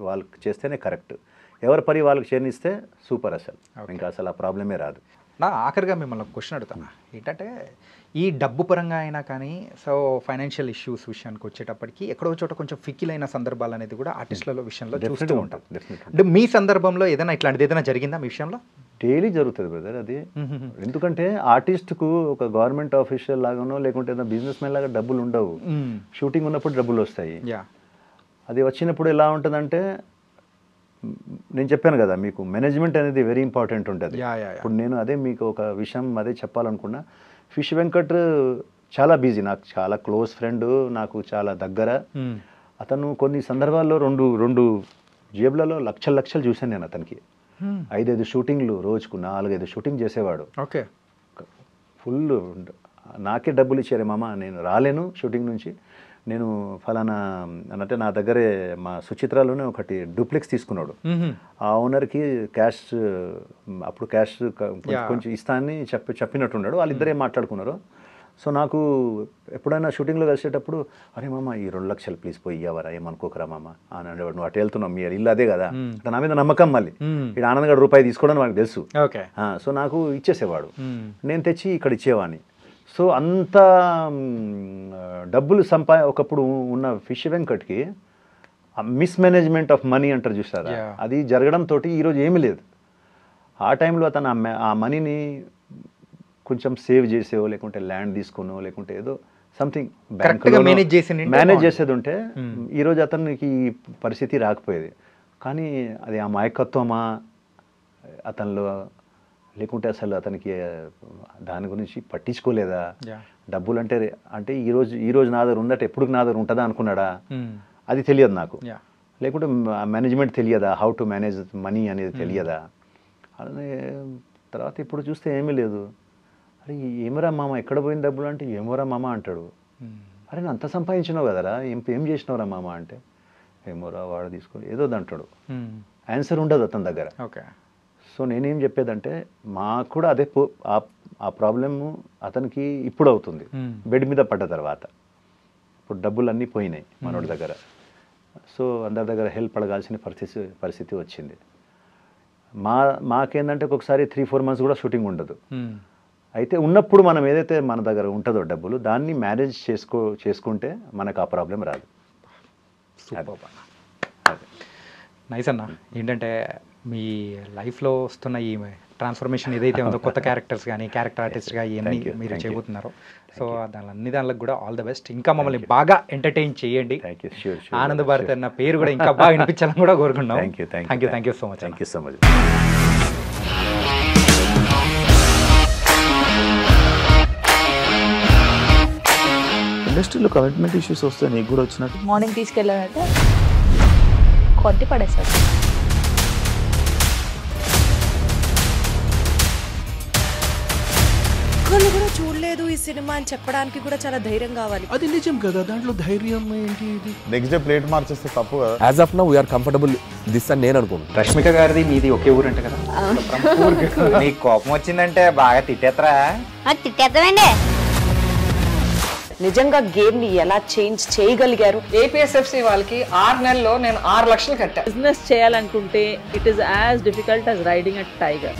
వాళ్ళకి చేస్తేనే కరెక్ట్. ఎవరి పని వాళ్ళకి చేయనిస్తే సూపర్. అసలు ఇంకా అసలు ఆ ప్రాబ్లమే రాదు. నా ఆఖరిగా మిమ్మల్ని ఒక క్వశ్చన్ అడుగుతాను. ఏంటంటే ఈ డబ్బు పరంగా అయినా కానీ సో ఫైనాన్షియల్ ఇష్యూస్ విషయానికి వచ్చేటప్పటికి ఎక్కడో చోట కొంచెం ఫిక్కిలైన సందర్భాలు అనేది కూడా ఆర్టిస్టుల విషయంలో చూస్తూ ఉంటాం. అంటే మీ సందర్భంలో ఏదైనా ఇట్లాంటిది ఏదైనా జరిగిందా మీ విషయంలో? డైలీ జరుగుతుంది బ్రదర్ అది. ఎందుకంటే ఆర్టిస్ట్కు ఒక గవర్నమెంట్ ఆఫీషియల్ లాగానో లేకుంటే ఏదైనా బిజినెస్ మ్యాన్ లాగా డబ్బులు ఉండవు. షూటింగ్ ఉన్నప్పుడు డబ్బులు వస్తాయి. అది వచ్చినప్పుడు ఎలా ఉంటుందంటే నేను చెప్పాను కదా మీకు, మేనేజ్మెంట్ అనేది వెరీ ఇంపార్టెంట్ ఉంటుంది. ఇప్పుడు నేను అదే మీకు ఒక విషయం అదే చెప్పాలనుకున్నా. ఫిష్ వెంకట్ చాలా బిజీ, నాకు చాలా క్లోజ్ ఫ్రెండ్, నాకు చాలా దగ్గర. అతను కొన్ని సందర్భాల్లో రెండు జేబులలో లక్షలు చూశాను నేను అతనికి. 5-5 షూటింగ్లు రోజుకు 4-5 షూటింగ్ చేసేవాడు. ఓకే ఫుల్ నాకే డబ్బులు ఇచ్చారే మామ, నేను రాలేను షూటింగ్ నుంచి, నేను ఫలానా అంటే నా దగ్గరే మా సుచిత్రలోనే ఒకటి డూప్లెక్స్ తీసుకున్నాడు. ఆ ఓనర్కి క్యాష్ అప్పుడు క్యాష్ కొంచెం ఇస్తా అని చెప్పినట్టున్నాడు. వాళ్ళిద్దరే మాట్లాడుకున్నారు. సో నాకు ఎప్పుడైనా షూటింగ్లో కలిసేటప్పుడు అరే మామ ఈ 2 లక్షలు ప్లీజ్ పోయి ఇవ్వరా, ఏమనుకోకరా మామ అని అనేవాడు. నువ్వు అటు వెళ్తున్నావు, మీ ఇల్లు అదే కదా, నా మీద నమ్మకం. మళ్ళీ ఇక్కడ ఆనంద్ గారు రూపాయి తీసుకోవడం నాకు తెలుసు. సో నాకు ఇచ్చేసేవాడు, నేను తెచ్చి ఇక్కడ ఇచ్చేవాడిని. సో అంత డబ్బులు ఒకప్పుడు ఉన్న ఫిష్ వెంకట్కి మిస్మేనేజ్మెంట్ ఆఫ్ మనీ అంటారు చూసారా, అది జరగడంతో ఈరోజు ఏమీ లేదు. ఆ టైంలో అతను ఆ మనీని కొంచెం సేవ్ చేసేవో లేకుంటే ల్యాండ్ తీసుకునో లేకుంటే ఏదో సంథింగ్ మేనేజ్ చేసేది ఉంటే ఈరోజు అతనికి ఈ పరిస్థితి రాకపోయేది. కానీ అది ఆ మాయకత్వమా అతనిలో, లేకుంటే అసలు అతనికి దాని గురించి పట్టించుకోలేదా, డబ్బులు అంటే ఈరోజు నా దగ్గర ఉన్నట్టు ఎప్పుడు నా దగ్గర ఉంటుందా అనుకున్నాడా, అది తెలియదు నాకు. లేకుంటే మేనేజ్మెంట్ తెలియదా, హౌ టు మేనేజ్ మనీ అనేది తెలియదా. అదే తర్వాత ఇప్పుడు చూస్తే ఏమీ లేదు. అరే ఏమరా మామ ఎక్కడ పోయిన డబ్బులు అంటే ఏమోరా మామ అంటాడు. అరే నేను అంత సంపాదించినావు కదరా, ఏం చేసినావురా మామ అంటే ఏమోరా వాడు తీసుకొని ఏదో అంటాడు. ఆన్సర్ ఉండదు అతని దగ్గర. ఓకే. సో నేనేం చెప్పేదంటే మాకు కూడా అదే ఆ ప్రాబ్లము అతనికి ఇప్పుడు అవుతుంది బెడ్ మీద పడ్డ తర్వాత. ఇప్పుడు డబ్బులు అన్నీ పోయినాయి మనోడి దగ్గర. సో అందరి దగ్గర హెల్ప్ అడగాల్సిన పరిస్థితి వచ్చింది. మాకేందంటే ఒక్కొక్కసారి 3-4 months కూడా షూటింగ్ ఉండదు. అయితే ఉన్నప్పుడు మనం ఏదైతే మన దగ్గర ఉంటుందో డబ్బులు దాన్ని మేనేజ్ చేసుకుంటే మనకు ఆ ప్రాబ్లం రాదు. నైస్ అన్న. ఏంటంటే మీ లైఫ్లో వస్తున్న ఈ ట్రాన్స్ఫర్మేషన్ ఏదైతే ఉందో, కొత్త క్యారెక్టర్స్ కానీ క్యారెక్టర్ ఆర్టిస్ట్గా ఇవన్నీ మీరు చేయబోతున్నారు. సో దానికి కూడా ఆల్ ద బెస్ట్. ఇంకా మమ్మల్ని బాగా ఎంటర్టైన్ చేయండి. ఆనంద్ భారతి అన్న పేరు కూడా ఇంకా బాగా వినిపించాలని కూడా కోరుకుంటున్నాం. Thank you so much. Thank you so much. ఇండస్ట్రీలో కమిట్మెంట్ ఇష్యూస్ వస్తే నీకు కూడా వచ్చినట్టు? మార్నింగ్ తీసుకెళ్ళాలంటే కొట్టి పడేసాడు. ఒక్కళ్ళు కూడా చూడలేదు ఈ సినిమా అని చెప్పడానికి కూడా చాలా ధైర్యం కావాలి. అది నిజం కదా, దాంట్లో ధైర్యం ఏంటి? ఇది నెక్స్ట్ డే ప్లేట్ మార్చేస్తే తప్పు కదా. As of now we are comfortable this అని నేను అనుకుంటున్నాను. రష్మిక గారిది మీది ఒకే ఊరు అంటే కదా. నీకు కోపం వచ్చిందంటే బాగా తిట్టేత్తరా? తిట్టేద్దామండి. నిజంగా గేమ్ ని ఎలా చేంజ్ చేయగలిగారు? ఏపీఎస్ఎఫ్సి వాళ్ళకి 6 నెలల్లో నేను 6 లక్షలు కట్టా. బిజినెస్ చేయాలనుకుంటే it is as difficult as riding a tiger.